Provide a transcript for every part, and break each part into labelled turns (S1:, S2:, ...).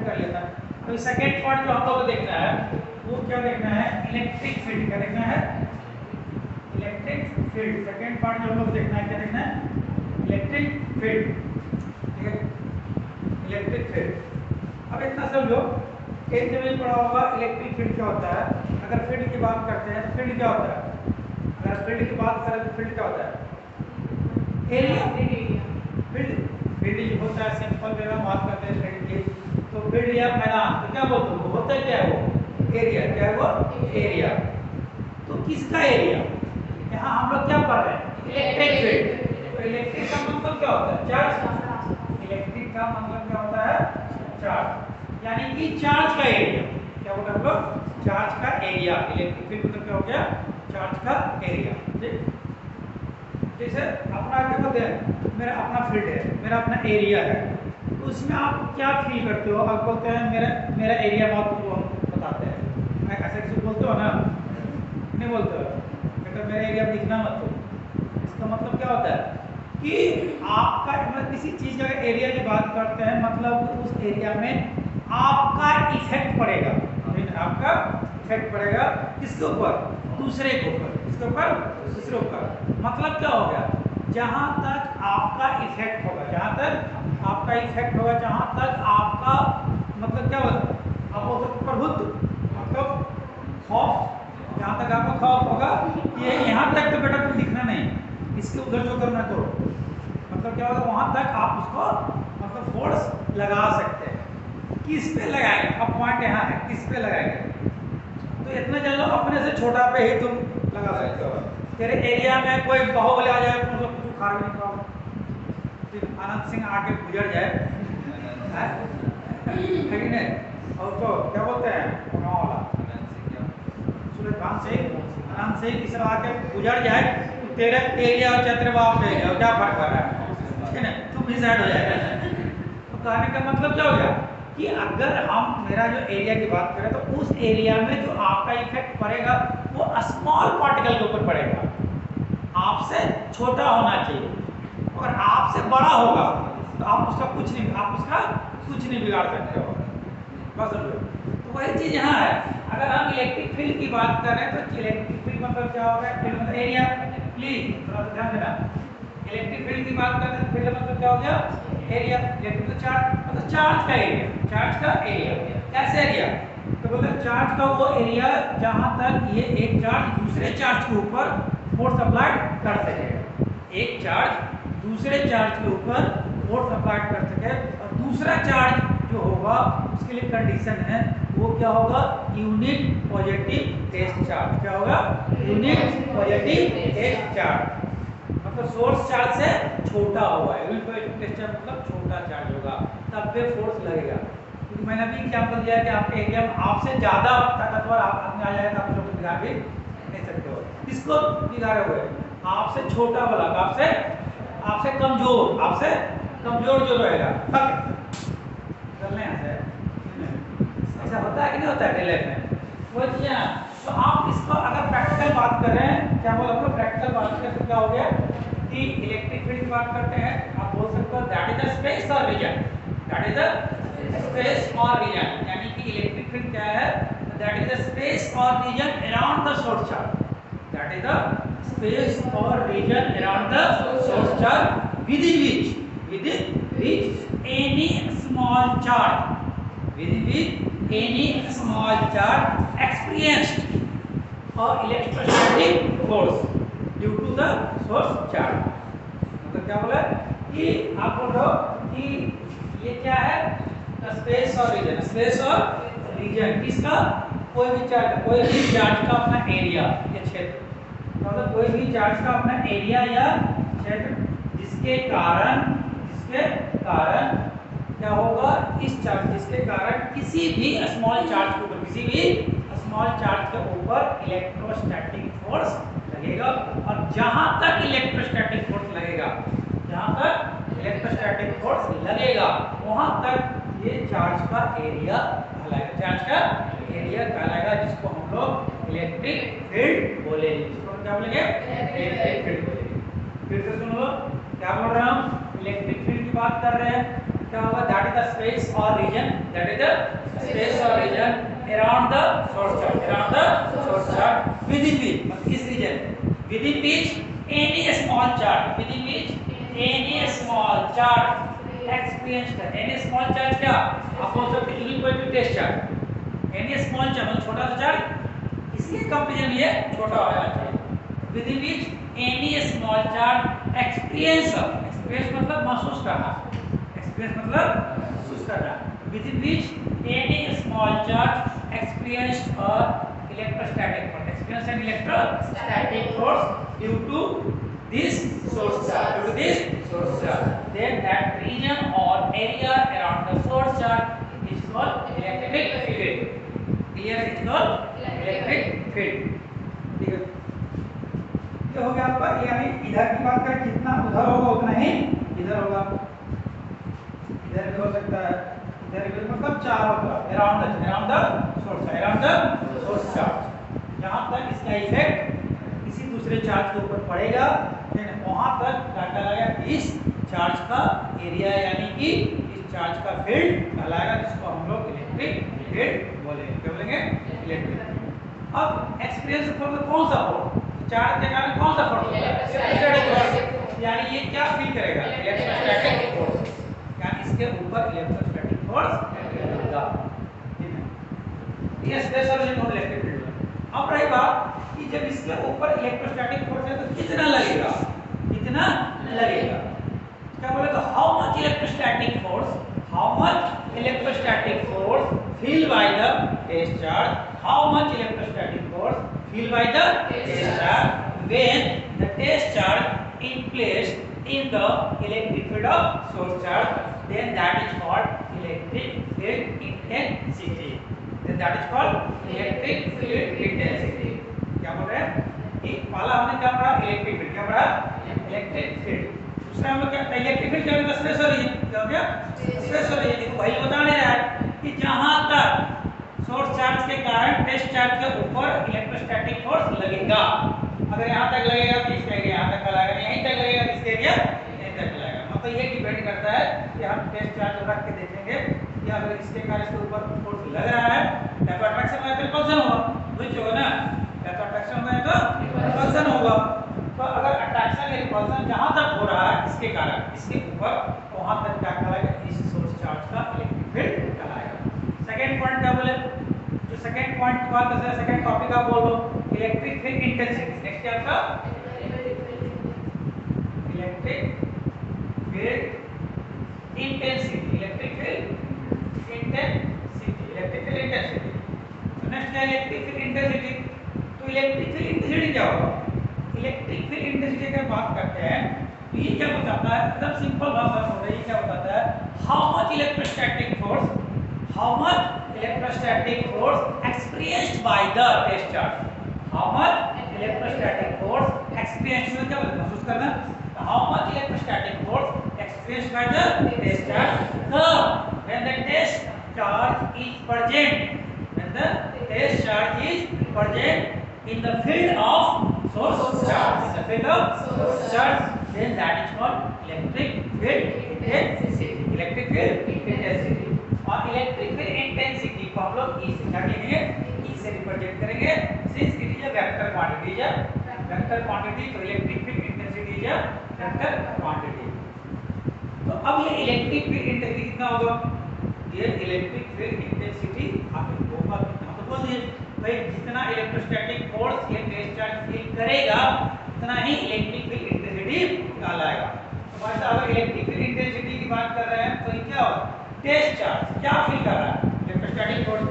S1: Define कर लेता है। तो सेकंड पार्ट जो हम लोग को देखना है वो क्या देखना है, इलेक्ट्रिक फील्ड। क्या देखना है, इलेक्ट्रिक फील्ड। सेकंड पार्ट जो हम लोग देखना है क्या देखना है, इलेक्ट्रिक फील्ड। ठीक है, इलेक्ट्रिक फील्ड। अब इतना समझो, एक जगह पढ़ा होगा इलेक्ट्रिक फील्ड क्या होता है। अगर फील्ड की बात करते हैं तो फील्ड क्या होता है, अगर फील्ड की बात करें तो फील्ड क्या होता है, एरिया। फील्ड फील्ड होता है, सिंपल वे में बात करते हैं फील्ड की, तो फील्ड या मैदान तो क्या बोलते हैं, होता है क्या है वो, एरिया। क्या है वो, एरिया। तो किसका एरिया, यहाँ हम लोग क्या पढ़ रहे हैं, इलेक्ट्रिक फील्ड। तो इलेक्ट्रिक का मतलब क्या होता है, चार्ज। इलेक्ट्रिक का मतलब क्या होता है, चार्ज, यानी कि चार्ज का एरिया। क्या बोला हम लोग, चार्ज का एरिया। इलेक्ट्रिक फील्ड मतलब क्या हो गया, चार्ज का एरिया। ठीक, जैसे अपना क्या बोलते हैं, मेरा अपना फील्ड है, मेरा अपना एरिया है, तो उसमें आप क्या फील करते हो, आप बोलते हैं मेरा मेरा एरिया बहुत बताते हैं, ऐसे ऐसे बोलते हो ना, नहीं बोलते हो, बेटा मेरा एरिया दिखना मत हो। इसका मतलब क्या होता है कि आपका मतलब किसी चीज़ का एरिया की बात करते हैं, मतलब उस एरिया में आपका इफेक्ट पड़ेगा। आपका इफेक्ट पड़ेगा किसके ऊपर, दूसरे के ऊपर। किसके ऊपर, दूसरे ऊपर। मतलब क्या हो गया, जहाँ तक आपका इफेक्ट होगा, जहाँ तक आपका इफेक्ट होगा, जहाँ तक आपका मतलब क्या होगा, आप बोल सकते प्रभुत्व, मतलब खौफ, जहाँ तक आपका खौफ होगा कि यहाँ तक तो बेटा कुछ दिखना नहीं, इसके उधर जो करना करो, मतलब क्या होगा, वहाँ तक आप उसको मतलब फोर्स लगा सकते हैं। किस पे लगाएंगे, अब पॉइंट यहाँ है, किस पे लगाएंगे, तो इतना जान लो अपने से छोटा पे ही तुम लगा सकते हो। तेरे एरिया में कोई बाहुबली आ जाए, तुम लोग कुछ खार भी नहीं पाओगे, फिर आनंद सिंह आके गुजर जाए, है नहीं, और तो क्या बोलते हैं गाँव वाला सुलेमान सिंह, आनंद सिंह इस आके गुजर जाए, तो तेरे एरिया और तेरे बाप पे क्या फर्क पड़ रहा है ना, तुम भी साइड हो जाएगा। तो कहने का मतलब क्या हो गया कि अगर हम मेरा जो एरिया की बात करें तो उस एरिया में जो आपका इफेक्ट पड़ेगा वो स्मॉल पार्टिकल के ऊपर पड़ेगा, आपसे छोटा होना चाहिए। और आपसे बड़ा होगा तो आप उसका कुछ नहीं बिगाड़ सकते हो, बस। तो वही चीज़ यहाँ है, अगर हम इलेक्ट्रिक फील्ड की बात कर रहे हैं तो इलेक्ट्रिक फील्ड मतलब क्या होगा, फील्ड मतलब एरिया। प्लीज थोड़ा सा ध्यान देना, इलेक्ट्रिक फील्ड की बात करते हैं, फील्ड मतलब क्या हो गया, एरिया। इलेक्ट्रिक तो चार्ज, मतलब चार्ज का एरिया, चार्ज का एरिया। कैसे एरिया, तो बोलते हैं चार्ज का वो एरिया जहां तक ये एक चार्ज दूसरे चार्ज के ऊपर फोर्स अप्लाई कर सके। एक चार्ज दूसरे चार्ज के ऊपर फोर्स अप्लाई कर सके, और दूसरा चार्ज जो होगा उसके लिए कंडीशन है, वो क्या होगा, यूनिट पॉजिटिव टेस्ट चार्ज। क्या होगा, यूनिट पॉजिटिव टेस्ट चार्ज, मतलब सोर्स चार्ज से छोटा होगा। यूनिट पॉजिटिव टेस्ट चार्ज मतलब छोटा चार्ज होगा, तब पे फोर्स लगेगा। क्योंकि मैंने अभी एग्जांपल दिया कि आपके एरिया में आपसे ज़्यादा ताकतवर आदमी आ जाएगा, आप लोग बिगाड़ भी नहीं सकते हो। किसको बिगाड़े हुए, आपसे छोटा वाला, आपसे कमजोर जो रहेगा, चलने से ऐसा होता है कि नहीं होता है डेली में, वो चीज़। तो आप इसको अगर प्रैक्टिकल बात करें, क्या बोल आपको प्रैक्टिकल बात करें तो क्या हो गया कि इलेक्ट्रिक फील्ड की बात करते हैं, आप बोल सकते हो दैट इज द स्पेस और region, that is the space और रीजन, यानी कि इलेक्ट्रिक फील्ड क्या है, दैट इज द स्पेस और region around the source charge, that is the space और region around the source charge within which any small charge, within which any small charge experienced or electrostatic force due to the source charge। मतलब क्या बोला कि आप बोल रहे हो कि ये क्या है, स्पेस और रीजन, स्पेस और रीजन किसका, कोई भी चार्ज का अपना एरिया या क्षेत्र, मतलब कोई भी चार्ज का अपना एरिया या क्षेत्र जिसके कारण क्या होगा, इस चार्ज जिसके कारण किसी भी स्मॉल चार्ज के ऊपर, किसी भी स्मॉल चार्ज के ऊपर इलेक्ट्रोस्टैटिक फोर्स लगेगा। और जहां तक इलेक्ट्रोस्टैटिक फोर्स लगेगा, वहां तक ये चार्ज का एरिया कहलाएगा, जिसको हम लोग इलेक्ट्रिक फील्ड बोलेंगे। जिसको हम क्या बोलेंगे, इलेक्ट्रिक फील्ड बोलेंगे। फिर से सुन लो क्या बोल रहा हूँ, इलेक्ट्रिक फील्ड की बात कर रहे हैं, क्या होगा? दैट इज द स्पेस और region, that is the space और region around the source charge, around the source charge within which, मतलब इस region within which any small charge, within which any small charge experience कर, any small charge क्या आप बोल सकते हैं equal to test charge, any small charge मतलब छोटा सा चार्ज, इसके कंपैरिजन ये छोटा होना चाहिए, within which any small charge experience, experience मतलब महसूस करना, एक्सपीरियंस मतलब महसूस करना, within which any small charge experience electrostatic force, experience an electrostatic force due to this source charge, due to this source charge, then that region or area around the source charge is called electric field, clear, is called electric field, ठीक है। ये हो गया आपका, यानी इधर की बात करें जितना उधर होगा उतना ही इधर होगा, इधर भी हो सकता है, इधर भी, मतलब चारों तरफ अराउंड द सोर्स चार्ज, जहां तक इसका इफेक्ट किसी दूसरे चार्ज के ऊपर पड़ेगा वहां तक क्या कहलाएगा, इस चार्ज का एरिया यानी कि इस चार्ज का फील्ड कहलाएगा, जिसको हम लोग इलेक्ट्रिक फील्ड बोलेंगे, क्या बोलेंगे? इलेक्ट्रिक। अब एक्सपीरियंस फोर्स कौन सा फोर्स, चार्ज के कारण कौन सा फोर्स होता है? इलेक्ट्रोस्टैटिक फोर्स, यानी ये क्या फील करेगा? इलेक्ट्रोस्टैटिक फोर्स, यानी इसके ऊपर इलेक्ट्रोस्टैटिक फोर्स लगेगा, ठीक है, ये स्पेशल इलेक्ट्रिक फील्ड। अब रही बात कि जब इसके ऊपर इलेक्ट्रोस्टैटिक फोर्स है तो कितना लगेगा, कितना लगेगा, क्या बोलेगा? How much electrostatic force, how much electrostatic force feel by the test charge, how much electrostatic force feel by the test charge when the test charge is placed in the electric field of source charge, then that is called electric field intensity, then that is called electric field intensity। क्या बोल रहे हैं कि पहला हमने क्या पढ़ा? Electric field, क्या पढ़ा? Electric field. दूसरा हम लोग क्या इलेक्ट्रिक फील्ड क्या होता है? स्पेस और रीजन, क्या हो गया? स्पेस और रीजन, वही बता नहीं रहा है कि जहां तक सोर्स चार्ज के कारण टेस्ट चार्ज के ऊपर इलेक्ट्रोस्टैटिक फोर्स लगेगा, अगर यहां तक लगेगा तो इसका एरिया यहां तक लगेगा, यहीं तक लगेगा तो इसका एरिया यहीं तक लगेगा, मतलब ये डिपेंड करता है कि हम टेस्ट चार्ज रख के देखेंगे कि अगर इसके कारण इसके ऊपर फोर्स लग रहा है या तो अट्रैक्शन होगा तो रिपल्शन होगा, बुझ होगा ना, या तो अट्रैक्शन होगा या तो रिपल्शन होगा, तो अगर अट्रैक्शन या रिपल्शन जहां तक हो रहा है इसके कारण इसके ऊपर, वहां तक क्या कहलाएगा? इस सोर्स चार्ज का इलेक्ट्रिक फील्ड कहलाएगा। सेकंड पॉइंट क्या बोले? जो सेकंड पॉइंट की बात करते हैं, सेकंड टॉपिक आप बोल दो, इलेक्ट्रिक फील्ड इंटेंसिटी। नेक्स्ट क्या आपका? Electric field intensity, electric field intensity, electric field intensity. तो नेक्स्ट क्या इलेक्ट्रिक फील्ड इंटेंसिटी? तो इलेक्ट्रिक फील्ड इंटेंसिटी क्या होगा? इलेक्ट्रिक फील्ड इंटेंसिटी की बात करते हैं तो ये क्या बताता है? एकदम सिंपल भाषा में बोल रहे हैं, क्या बताता है? How much electrostatic force, how much electrostatic force experienced by the test charge, how much electrostatic force experienced में क्या महसूस करना, how much electrostatic force experienced by the test charge when the test charge is present, when the test charge is present in the field of source charge, in the field of source charge, then that is called electric field intensity, electric field intensity। और electric field intensity को हम लोग E से क्या लिखेंगे? E से represent करेंगे, since it is a vector quantity, vector quantity, तो electric field intensity is a vector quantity। तो अब ये electric field intensity कितना होगा? ये electric field intensity आपको होगा कितना, तो बोल दिए भाई जितना इलेक्ट्रोस्टैटिक फोर्स ये टेस्ट चार्ज फील करेगा उतना ही इलेक्ट्रिक फील्ड इंटेंसिटी कहलाएगा। तो भाई साहब अगर इलेक्ट्रिक फील्ड इंटेंसिटी की बात कर रहे हैं तो ये क्या होगा? टेस्ट चार्ज क्या फील कर रहा है? इलेक्ट्रोस्टैटिक फोर्स,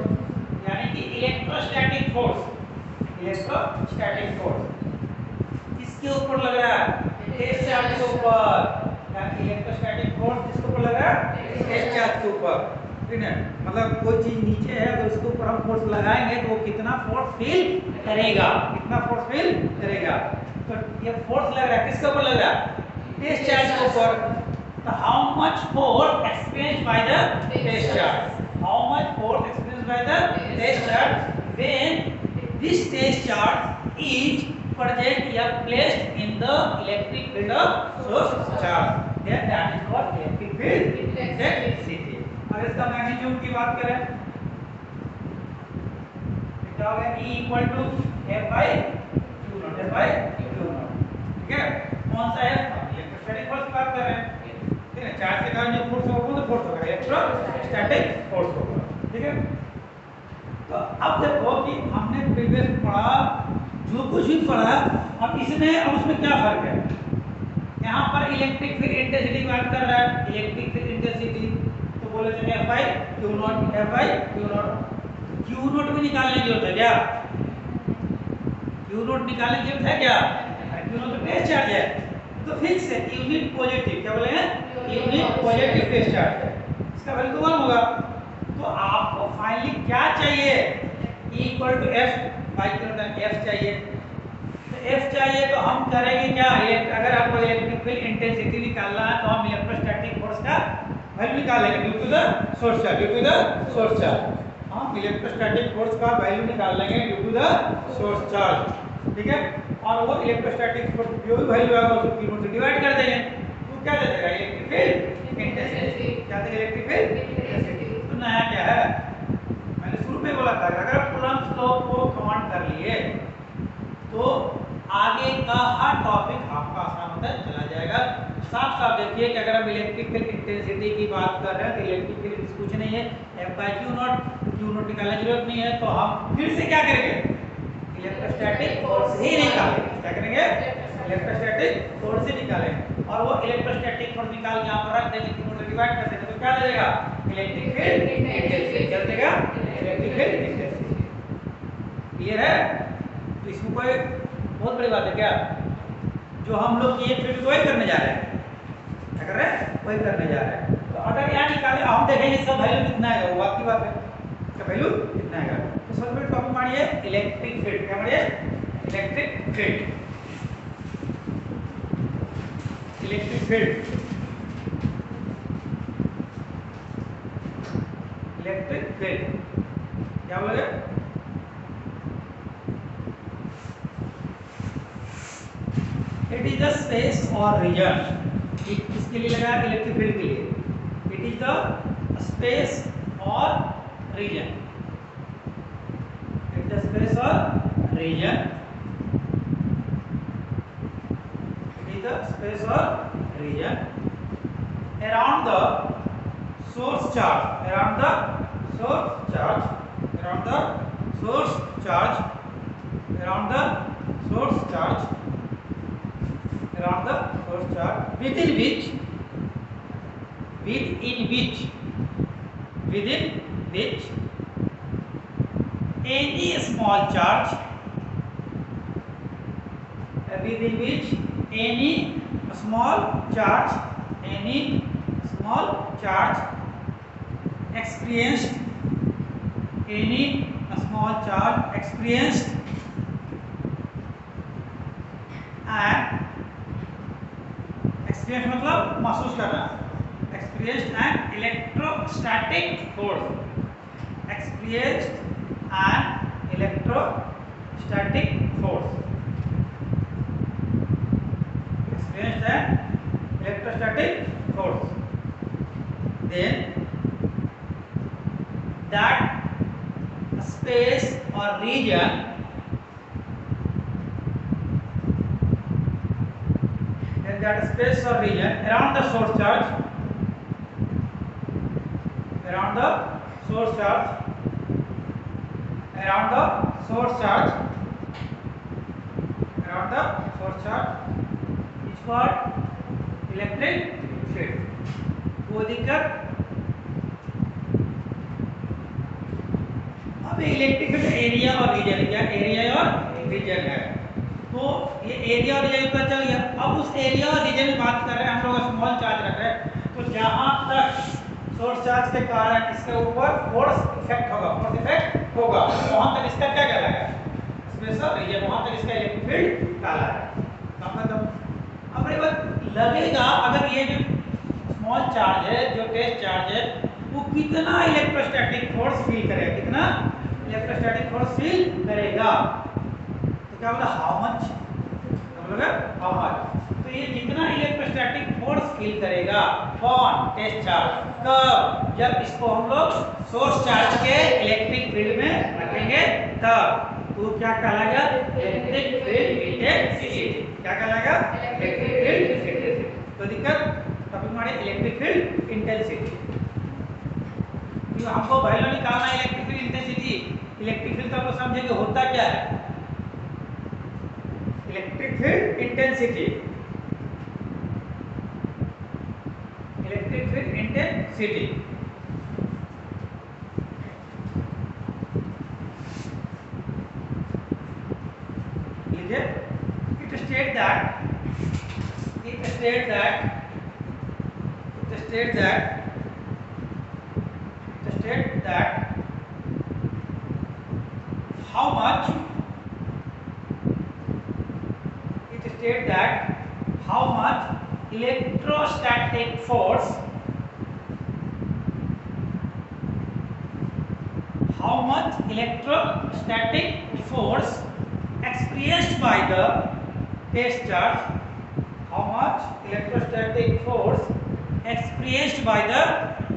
S1: यानी कि इलेक्ट्रोस्टैटिक फोर्स, इलेक्ट्रोस्टैटिक फोर्स किसके ऊपर लग रहा है? टेस्ट चार्ज के ऊपर, यानी इलेक्ट्रोस्टैटिक फोर्स किसके ऊपर लग रहा है? टेस्ट चार्ज के ऊपर, ठीक है। मतलब कोई चीज नीचे है तो उसके ऊपर हम फोर्स लगाएंगे तो वो कितना फोर्स फील करेगा, कितना फोर्स फील करेगा, तो ये फोर्स लग रहा है किसके ऊपर लग रहा है? टेस्ट चार्ज के ऊपर। तो how much force experienced by the test charge, how much force experienced by the test charge when this test charge is present या placed in the electric field of source charge, then that is called electric field intensity. और इसका magnitude की बात करें क्या हो गया, E equal to F by Q naught, F by Q naught. ठीक है, कौन सा है, इलेक्ट्रोस्टैटिक फोर्स की बात कर रहे हैं। ठीक है, चार्ज के कारण जो फोर्स होगा वो तो फोर्स होगा, इलेक्ट्रोस्टैटिक फोर्स होगा। ठीक है, तो अब देखो कि हमने प्रीवियस पढ़ा जो कुछ भी पढ़ा, अब इसमें और उसमें क्या फर्क है। यहाँ पर इलेक्ट्रिक फील्ड इंटेंसिटी की बात कर रहा है, इलेक्ट्रिक फील्ड इंटेंसिटी तो बोले थे F by Q naught, F by Q not. Q not भी निकालने की जरूरत है क्या, Q नॉट निकालने की जरूरत है क्या, Q नॉट तो टेस्ट चार्ज है, तो फिक्स है यूनिट पॉजिटिव, क्या बोले हैं, यूनिट पॉजिटिव टेस्ट चार्ज है, इसका वैल्यू तो 1 होगा। तो आपको फाइनली क्या चाहिए, E equal to F by Q naught, F चाहिए। तो F चाहिए तो हम करेंगे क्या, अगर आपको इलेक्ट्रिक फील्ड इंटेंसिटी निकालना है तो हम इलेक्ट्रोस्टैटिक फोर्स का वैल्यू निकालेंगे due to the source charge, due to the source charge. हम इलेक्ट्रोस्टैटिक फोर्स का वैल्यू निकाल लेंगे due to the source charge. ठीक है, और वो इलेक्ट्रोस्टैटिक फोर्स जो भी वैल्यू आएगा उसको Q नॉट से डिवाइड कर देंगे, तो क्या दे देगा, इलेक्ट्रिक फील्ड इंटेंसिटी। क्या देगा, इलेक्ट्रिक फील्ड इंटेंसिटी। तो नया क्या है, मैंने शुरू में बोला था अगर आप कूलम्ब्स लॉ को कमांड कर लिए तो आगे का हर टॉपिक आपका आसान होता चला जाएगा। साफ साफ देखिए कि अगर हम इलेक्ट्रिक फील्ड इंटेंसिटी की बात कर रहे हैं तो इलेक्ट्रिक फील्ड कुछ नहीं है, F by Q not, Q not निकालने की जरूरत नहीं है, तो हम फिर से क्या करेंगे, इलेक्ट्रोस्टैटिक फोर्स ही निकालेंगे। क्या करेंगे, इलेक्ट्रोस्टैटिक फोर्स ही निकालेंगे, और वो इलेक्ट्रोस्टैटिक फोर्स निकाल के यहाँ पर रख देंगे, Q नॉट से डिवाइड कर देंगे, तो क्या दे देगा, इलेक्ट्रिक फील्ड इंटेंसिटी। क्या देगा, इलेक्ट्रिक फील्ड इंटेंसिटी। क्लियर है, तो इसमें कोई बहुत बड़ी बात है क्या, जो हम लोग ये फील्ड को वही करने जा रहे हैं, क्या कर रहे हैं, वही करने जा रहे हैं। तो अगर यहाँ निकाले हम देखेंगे इसका वैल्यू कितना है, वो बात की बात है, इसका वैल्यू कितना है। तो सबसे पहले टॉपिक मानिए इलेक्ट्रिक फील्ड, क्या मानिए, electric field, electric field, electric field क्या बोले, इट इज द स्पेस और रीजन, इसके लिए लगा इलेक्ट्रिक फील्ड के लिए, इट इज द स्पेस और region, it is the space और region, it is the space और region around the source charge, around the source charge, around the source charge, around the source charge, around the source charge, within which any small charge, within which any small charge, any small charge experienced, any small charge experienced and experience मतलब महसूस करना, experienced and electrostatic force, experienced and electrostatic force, experienced and electrostatic force, then that space और region, that space or region around the source charge, around the source charge, around the source charge, around the source charge is called electric field। कोई दिक्कत, अब electric field area और reason, क्या area और reason है, तो ये area और रीजन पता चल गया। अब उस एरिया और रीजन में बात कर रहे हैं हम लोग, स्मॉल चार्ज रख रहे हैं, तो जहां तक सोर्स चार्ज के कारण इसके ऊपर फोर्स इफेक्ट होगा, फोर्स इफेक्ट होगा, वहां तक इसका क्या कहलाएगा, स्पेशल रीजन, वहां तक इसका इलेक्ट्रिक फील्ड कहलाएगा। अब एक बात लगेगा, अगर ये जो स्मॉल चार्ज है, जो टेस्ट चार्ज है, वो कितना इलेक्ट्रोस्टैटिक फोर्स फील करेगा, कितना इलेक्ट्रोस्टैटिक फोर्स फील करेगा, क्या बोला, हाउ मच, क्या बोला, हाउ मच। तो ये जितना इलेक्ट्रोस्टैटिक फोर्स फील करेगा। कौन? Test charge. कब? जब इसको हम लोग सोर्स चार्ज के इलेक्ट्रिक फील्ड में रखेंगे तब। तो क्या कहलाएगा? Electric field intensity. क्या कहलाएगा? Electric field intensity. तो दिक्कत टॉपिक हमारे इलेक्ट्रिक फील्ड इंटेंसिटी। तो हमको वैल्यू निकालना है electric field intensity. Electric field तो आपको समझेंगे होता क्या है। Electric field intensity, electric field intensity it states that how much electrostatic force experienced by the test charge, how much electrostatic force experienced by the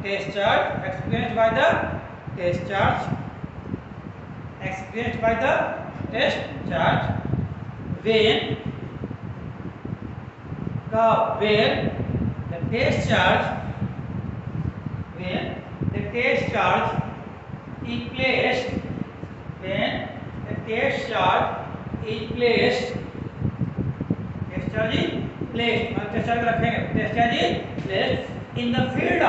S1: test charge when the test charge is placed, in the field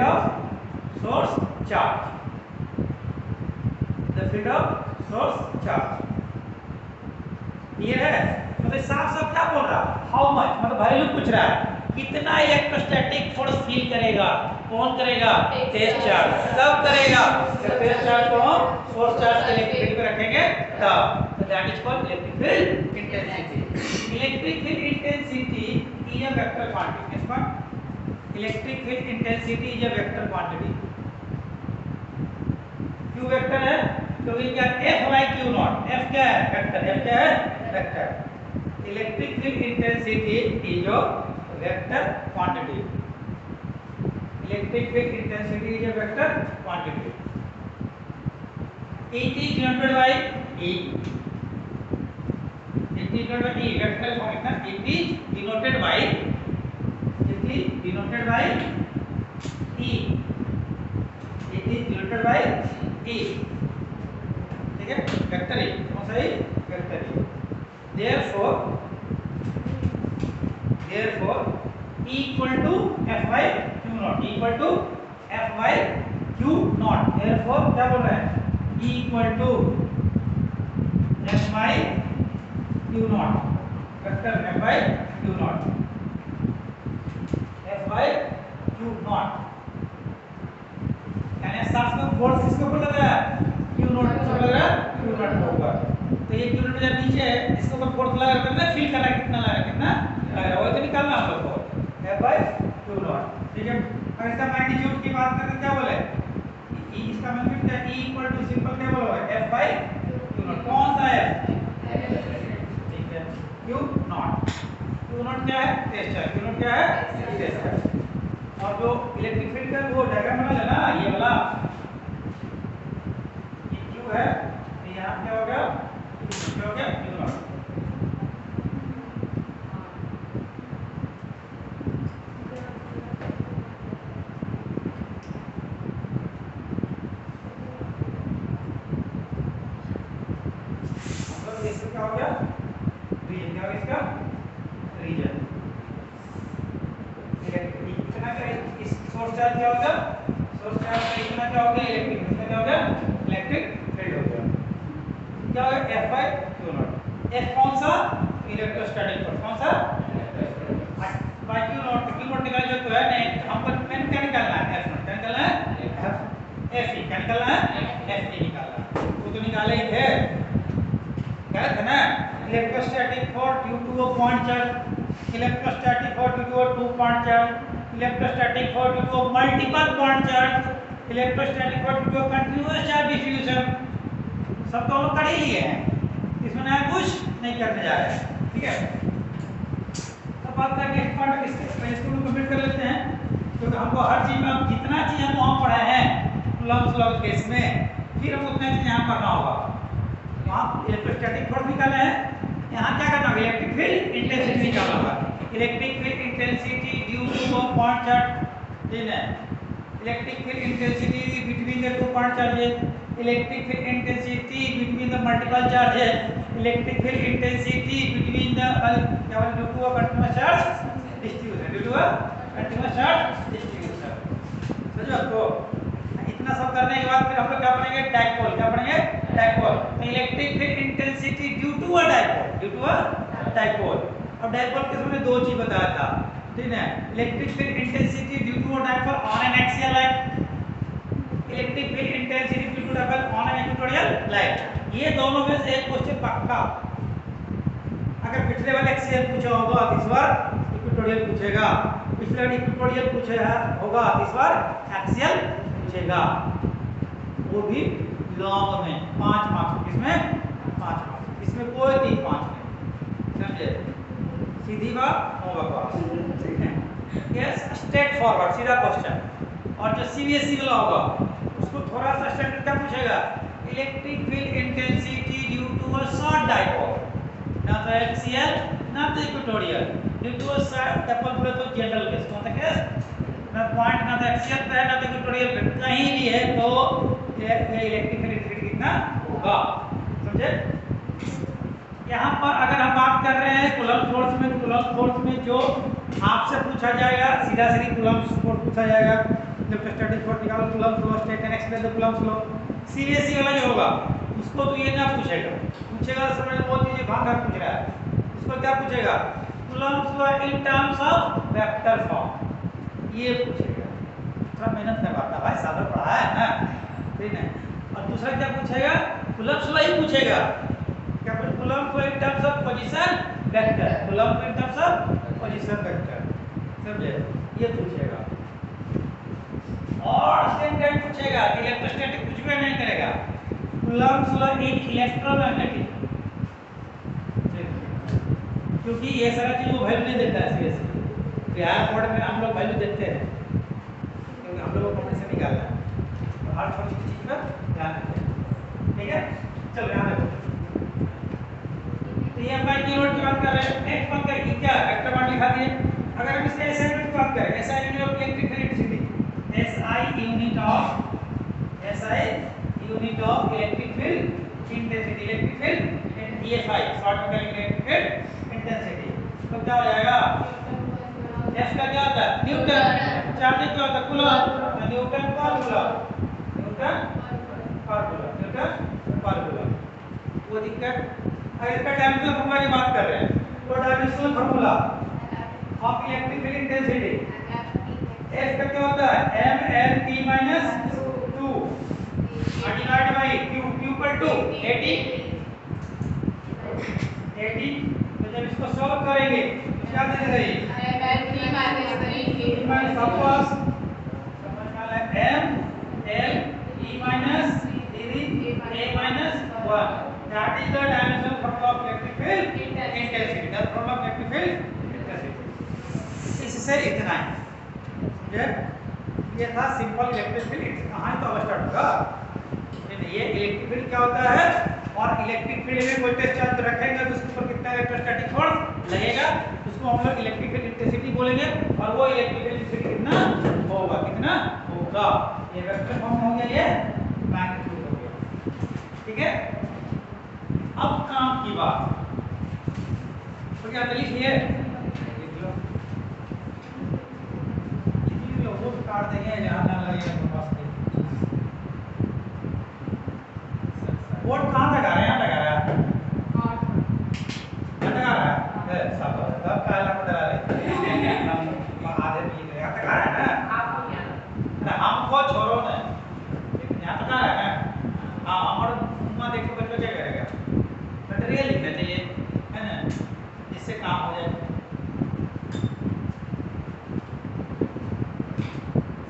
S1: of source charge. Clear है? मतलब साफ क्या बोल रहा? How much मतलब value पूछ रहा है, कितना इलेक्ट्रोस्टैटिक फोर्स फील करेगा। कौन करेगा? Test charge. कब करेगा? जब टेस्ट चार्ज को हम सोर्स चार्ज के इलेक्ट्रिक फील्ड पे रखेंगे तब। तो that is called electric field intensity. Electric field intensity is a vector quantity. इसका electric field intensity is a vector quantity. Q vector है तो ये क्या? F by Q naught. F क्या है? वेक्टर। F क्या है? Vector. Electric field intensity is a vector quantity. Electric field intensity is a vector quantity. It is denoted by E। Vector form है। It is denoted by E। ठीक है? Vector E कौन सा है? Vector E। Therefore E equal to F by Q naught। Therefore क्या बोल रहे हैं? E equal to F by Q naught। Vector F by Q naught। यानी साफ में फोर्स किसके ऊपर लग रहा है? Q naught के ऊपर लग रहा है। Q naught के ऊपर। तो ये Q naught जब नीचे है इसके ऊपर फोर्स लगा करके ना फील करना कितना लग रहा है वो तो निकालना हम लोग को F by Q naught। ठीक है? और इसका मैग्नीट्यूड की बात करें तो क्या बोले? E इसका मैग्नीट्यूड क्या? E इक्वल टू सिंपल क्या बोला है? F by Q naught। कौन सा है? ठीक है, Q naught क्या है? Test charge. Q naught क्या है? Test charge. और जो इलेक्ट्रिक फील्ड का वो डायग्राम बना लेना ये वाला, ये Q है तो यहाँ क्या हो गया? क्या हो गया? Q naught। इसका क्या हो गया? रीजन क्या होगा? इसका रीजन इलेक्ट्रिक इतना क्या? इस सोर्स चार्ज क्या होगा? सोर्स चार्ज का इतना क्या होगा? इलेक्ट्रिक। इसका क्या होगा? इलेक्ट्रिक फील्ड हो गया। क्या होगा? F by Q naught। F कौन सा? Electrostatic force. कौन सा? by Q naught। Q naught निकाल जो तो है नहीं, हमको क्या निकालना है? F naught। क्या निकालना है? F क्या निकालना है? F निकालना है। वो तो निकाले ही थे, गलत है ना? Electrostatic force due to a point charge, electrostatic force due to a two point charge, electrostatic force due to a multiple point charge, electrostatic force due to a continuous charge distribution. सब तो हम लोग कर ही लिए हैं, इसमें नया कुछ नहीं करने जा रहे हैं। ठीक है? बात करें नेक्स्ट पार्ट इसको कंप्लीट कर लेते हैं, क्योंकि हमको हर चीज में जितना चीज हम वहाँ पढ़े हैं कूलम्ब लॉ केस में, फिर हमको उतना चीज यहाँ करना होगा। वहाँ इलेक्ट्रोस्टैटिक फोर्स निकाले हैं, यहाँ क्या करना होगा, इलेक्ट्रिक फील्ड इंटेंसिटी निकालना होगा। Electric field intensity due to a point charge दिन है, electric field intensity between the two point charges, electric field intensity between the multiple charges, electric field intensity between the क्या बोले due to a continuous charge distribution, due to a continuous charge distribution. समझो आपको? इतना सब करने के बाद फिर हम लोग क्या पढ़ेंगे, डाइपोल। क्या पढ़ेंगे? Dipole. Electric field intensity due to a dipole, due to a dipole. अब डाइपोल के उसमें दो चीज बताया था, ठीक है, electric field intensity due to a dipole on an axial line, electric field intensity due to dipole on an equatorial line. ये दोनों में से एक क्वेश्चन पक्का, अगर पिछले वाले एक्सियल पूछा होगा इस बार इक्वेटोरियल पूछेगा, पिछले वाले इक्वेटोरियल पूछा होगा इस बार एक्सियल पूछेगा, वो भी लॉन्ग में 5 मार्क्स, इसमें 5 मार्क्स, इसमें कोई 3 5 नहीं, समझे? सीधी बात नो बकवास, ठीक है? यस, स्ट्रेट फॉरवर्ड सीधा क्वेश्चन। और जो सीबीएसई वाला होगा उसको थोड़ा सा स्टैंडर्ड क्या पूछेगा, electric field intensity due to a short dipole, ना तो एक्सियल ना तो equatorial, due to a short dipole बोले तो जनरल केस, कौन सा केस, ना पॉइंट ना तो एक्सियल पे है ना तो इक्वेटोरियल पे, कहीं भी है तो ये इलेक्ट्रिक फील्ड इंटेंसिटी कितना होगा, समझे? यहाँ पर अगर हम बात कर रहे हैं कूलम्ब फोर्स में, कूलम्ब फोर्स में जो आपसे पूछा जाएगा सीधा सीधी कूलम्ब फोर्स पूछा जाएगा, इलेक्ट्रोस्टैटिक फोर्स निकालो, coulomb law state and explain the coulomb law. CBSE वाला जो होगा उसको तो ये ना पूछेगा, पूछेगा समझ लो बहुत चीजें भाग कर पूछ रहा है, उसको क्या पूछेगा, coulomb law in terms of vector form, ये पूछेगा। थोड़ा मेहनत करवाता भाई, सादा पढ़ा है ना, ठीक है? और दूसरा क्या पूछेगा, कूलम्ब लॉ ही पूछेगा, क्या बोले, coulomb law in terms of position vector, coulomb in terms of position vector, समझे? ये पूछेगा। और सेम टाइम पूछेगा, इलेक्ट्रोस्टैटिक कुछ भी नहीं करेगा, कूलम्ब लॉ इन इलेक्ट्रोमैग्नेटिक, क्योंकि ये सारा चीज वो वैल्यू नहीं देता है सीरियसली, बिहार बोर्ड में हम लोग वैल्यू देते हैं, क्योंकि हम लोगों को कॉम्पिटिशन निकालना है, तो हर छोटी चीज पर ध्यान दें, ठीक है? चलो यहाँ देखो, तो ये हमारी कीवर्ड की बात कर रहे हैं। नेक्स्ट बात करें क्या, वेक्टर बात लिखा दिए। अगर हम इसके एसआई यूनिट की बात करें, SI unit of electric field, SI unit of electric field intensity, electric field EFI, short में करेंगे इलेक्ट्रिक फील्ड इंटेंसिटी, तो क्या हो जाएगा, एफ का क्या होता है, न्यूटन, चार्ज क्या होता है, कूलम्ब, न्यूटन पर कूलम्ब, न्यूटन पर कूलम्ब, न्यूटन पर कूलम्ब। वो दिक्कत, अगर इसका डायमेंशनल फॉर्मूला की बात कर रहे हैं, तो dimensional formula of electric field intensity, F का क्या होता है, M L T minus 2 divide by Q, Q पर 2 80, तो जब इसको सॉल्व करेंगे तो क्या दे रही है, M L T minus 3 minus वापस समझ में आ रहा है, M L T minus 3 A minus 1, that is the dimensional formula of electric field intensity, the formula of electric field intensity। इससे इतना ही, ये था सिंपल इलेक्ट्रिक फील्ड, कहाँ तो अब स्टार्ट होगा, ये इलेक्ट्रिक फील्ड क्या होता है, और इलेक्ट्रिक फील्ड में कोई टेस्ट चार्ज रखेंगे तो उसके ऊपर कितना इलेक्ट्रोस्टैटिक फोर्स लगेगा, उसको हम लोग इलेक्ट्रिक फील्ड इंटेंसिटी बोलेंगे, और वो इलेक्ट्रिक फील्ड इंटेंसिटी कितना होगा, कितना होगा, ये वेक्टर फॉर्म हो गया, ये मैग्नीट्यूड हो गया, ठीक है? अब काम की बात, तो क्या लिखिए, वो काट देंगे जहाँ ना लगेगा तो पास वोट कहाँ तक आ रहे हैं, यहाँ तक आ रहा है, यहाँ तक आ रहा है, सब सब काला को डरा रहे हम आधे भी यहाँ तक आ रहा है ना, अरे हमको छोड़ो ना, यहाँ तक आ रहा है ना, हाँ, और उम्मा देखो बच्चों क्या करेगा, मटेरियल लिखना चाहिए, है ना, जिससे काम हो जाए,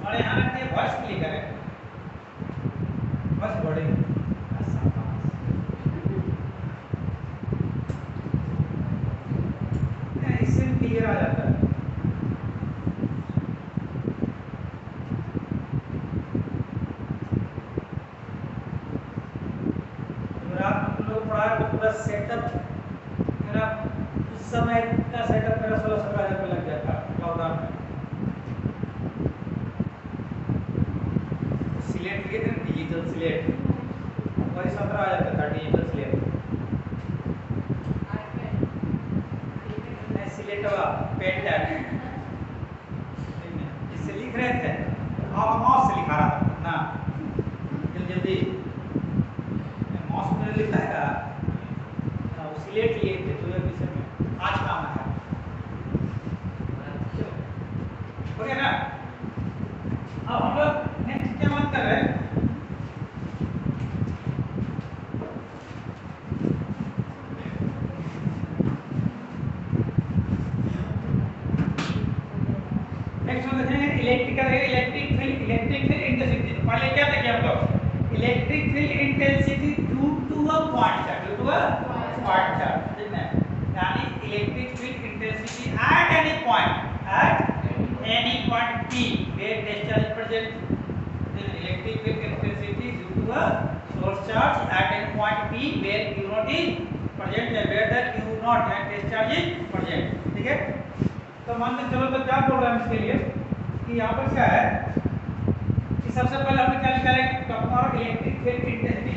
S1: और यहाँ रखते हैं वॉइस क्लिक करें, बस बोर्डिंग इससे क्लियर आ जाता है। पूरा सेटअप मेरा उस समय का सेटअप मेरा 16-17 हज़ार रुपये लग गया था लॉकडाउन में। सिलेट लिए थे ना, डिजिटल सिलेट, वही 17 हज़ार का था डिजिटल सिलेट। सिलेटवा पेन टैब जिससे लिख रहे थे, आप माउस से लिखा रहा था ना, जल्दी माउस में लिखा है, वो सिलेट लिए थे तो ये विषय में आज काम है। हो गया ना। अब हम लोग नेक्स्ट क्या बात कर रहे हैं, नेक्स्ट हम देखेंगे इलेक्ट्रिक फील्ड इंटेंसिटी। पहले क्या देखे हम लोग, electric field intensity due to a point charge, ठीक है, यानी electric field intensity at any point P where test charge present, electric field intensity due to a source charge at any point P where Q naught is present, where the Q नॉट and test charge is present, ठीक है। तो मान लो, चलो तो क्या बोल रहा है इसके लिए कि यहाँ पर क्या है कि सबसे पहले हम क्या निकालेंगे, तो हमारा electric field intensity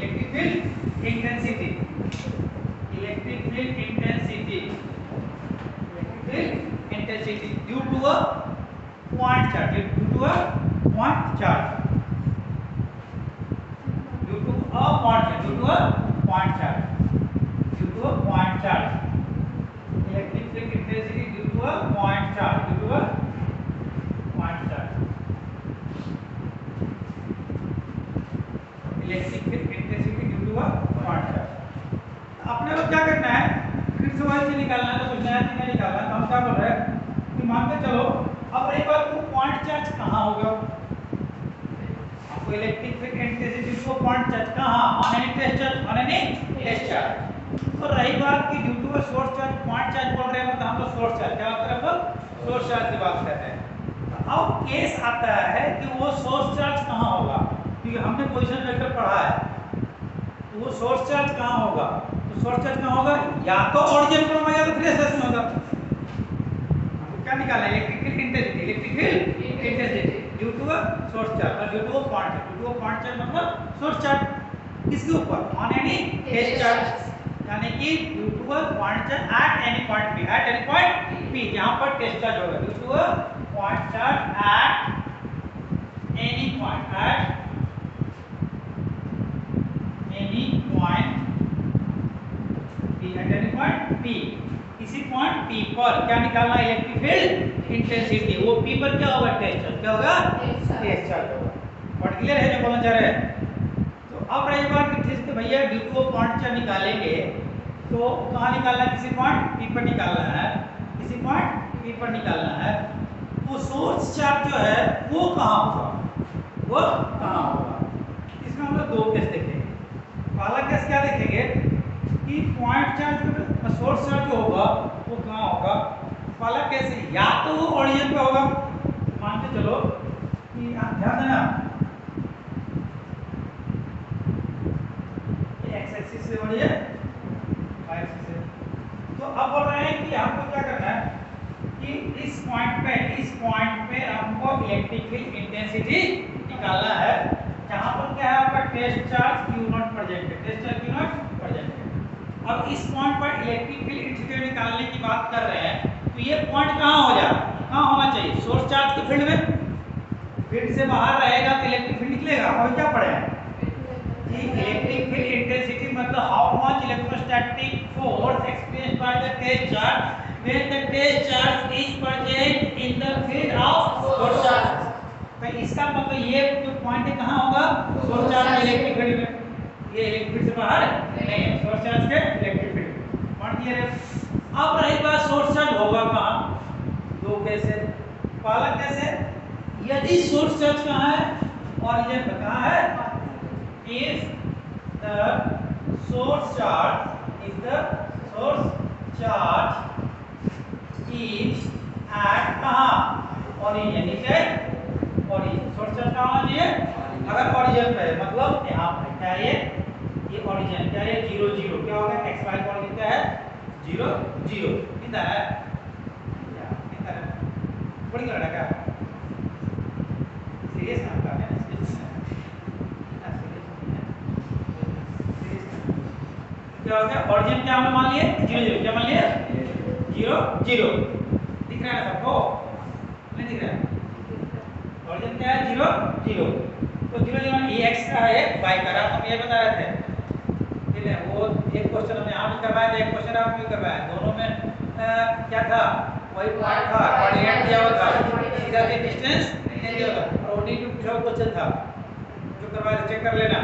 S1: due to a point charge, electric field intensity due to a point charge, electric field intensity due to a point charge. अपने को क्या करना है, फिर से वही निकालना है, तो कुछ नया चीज निकालना। तो हम क्या बोल रहे हैं कि मान के चलो, अब एक बार वो पॉइंट चार्ज कहाँ होगा, आपको इलेक्ट्रिक फील्ड इंटेंसिटी को पॉइंट चार्ज कहाँ, ऑन एनी टेस्ट चार्ज। तो रही बात कि due to a source charge, point charge बोल रहे हैं, मतलब हम लोग सोर्स चार्ज क्या बात कर रहे हैं, सोर्स चार्ज की बात कर रहे हैं। अब केस आता है कि वो सोर्स चार्ज कहाँ होगा, क्योंकि हमने पोजीशन वेक्टर पढ़ा है, तो वो सोर्स चार्ज कहाँ होगा, तो सोर्स चार्ज कहाँ होगा, या तो ओरिजिन पर होगा या तो फ्री में होगा। हमको क्या निकालना है, electric field intensity due to a source charge और due to a point charge मतलब सोर्स चार्ज किसके ऊपर, ऑन एनी टेस्ट चार्ज, यानी कि due to a point charge at any point P, जहां पर टेस्ट चार्ज होगा, due to a point charge at any point P, किसी point P पर क्या निकालना है, इलेक्ट्रिक फील्ड इंटेंसिटी। वो P पर क्या होगा, टेस्ट चार्ज, क्या होगा, टेस्ट चार्ज होगा। और क्लियर है जो बोलना चाह रहे हैं। तो अब रही बात कि ठीक है भैया, due to a point charge निकालेंगे तो कहाँ निकालना है, किसी पॉइंट P पर निकालना है, किसी पॉइंट P पर निकालना है। तो सोर्स चार्ज जो है वो कहाँ होगा, इसमें हम लोग दो केस देखेंगे। पहला केस क्या देखेंगे कि पॉइंट चार्ज सोर्स चार्ज जो होगा वो कहाँ होगा। पहला केस या तो वो ओरिजिन पे होगा, मान के चलो कि आप ध्यान देना, एक्स एक्सिस से ओरिजिन, वाई एक्सिस से। तो अब बोल रहे हैं कि हमको क्या करना है कि इस पॉइंट पे हमको इलेक्ट्रिक फील्ड इंटेंसिटी निकालना है, जहां पर क्या है आपका टेस्ट चार्ज Q0 प्रेजेंट है, अब इस पॉइंट पर इलेक्ट्रिक फील्ड इंटेंसिटी निकालने की बात कर रहे हैं, तो ये पॉइंट कहाँ होना चाहिए, सोर्स चार्ज के फील्ड में। फील्ड से बाहर रहेगा तो इलेक्ट्रिक फील्ड निकलेगा। और क्या पढ़े हैं कि इलेक्ट्रिक फील्ड इंटेंसिटी मतलब how much electrostatic force experienced by the test charge when the test charge is present in the field of source charge। तो इसका मतलब ये जो पॉइंट है कहाँ होगा, सोर्स चार्ज इलेक्ट्रिक फील्ड में। ये इलेक्ट्रिक फील्ड से बाहर नहीं है, सोर्स चार्ज के इलेक्ट्रिक फील्ड में। पॉइंट क्लियर है। अब रही बात सोर्स चार्ज होगा कहाँ, दो केस है। पहला केस है यदि सोर्स चार्ज कहाँ है, ओरिजिन पे कहाँ है, if the source charge is at कहाँ, ओरिजिन, इसे ओरिजिन। सोर्स चार्ज कहाँ होना चाहिए, अगर ओरिजिन पे है मतलब यहाँ पर क्या है, ये ओरिजिन क्या है 0 0 क्या होगा एक्स वाई का ओरिजिन क्या है 0 0 कितना है या कितना है बड़ी लग रहा क्या सीरियस काम कर रहे हैं क्या हो गया ओरिजिन क्या हमने मान लिए 0 0 क्या मान लिया 0 0 दिख रहा है ना सबको नहीं दिख रहा है ओरिजिन क्या है 0 0 तो 0 0 ये x का है y का है हम ये बता रहे थे ठीक है वो एक क्वेश्चन हमने यहाँ भी करवाया था एक क्वेश्चन आप भी करवाया दोनों में क्या था वही पॉइंट था कोऑर्डिनेट दिया हुआ था सीधा से डिस्टेंस नहीं दिया हुआ था और ओडी भी पूछा हुआ क्वेश्चन था जो करवाया चेक कर लेना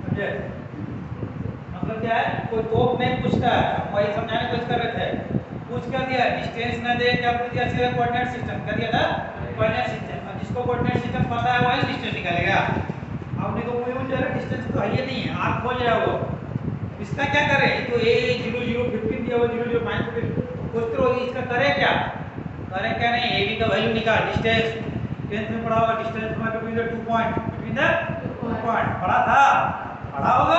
S1: समझे मतलब क्या है कोई तोप नहीं पूछता है वही समझाने की कोशिश कर रहे थे पूछ कर दिया डिस्टेंस ना दे क्या पूछ दिया सीधा कोऑर्डिनेट सिस्टम कर दिया था कोऑर्डिनेट सिस्टम और जिसको कोऑर्डिनेट सिस्टम पता है वही डिस्टेंस निकालेगा आपने को कोई मुझे डिस्टेंस तो है ही नहीं है आप खोज रहे हो इसका क्या करे तो a 0 0 15 दिया हुआ 0 0 5 पूछते रहो इसका करे क्या नहीं ab का वैल्यू निकाल डिस्टेंस 10th में पढ़ा होगा डिस्टेंस हमारा between the 2 point between the 2 point पढ़ा होगा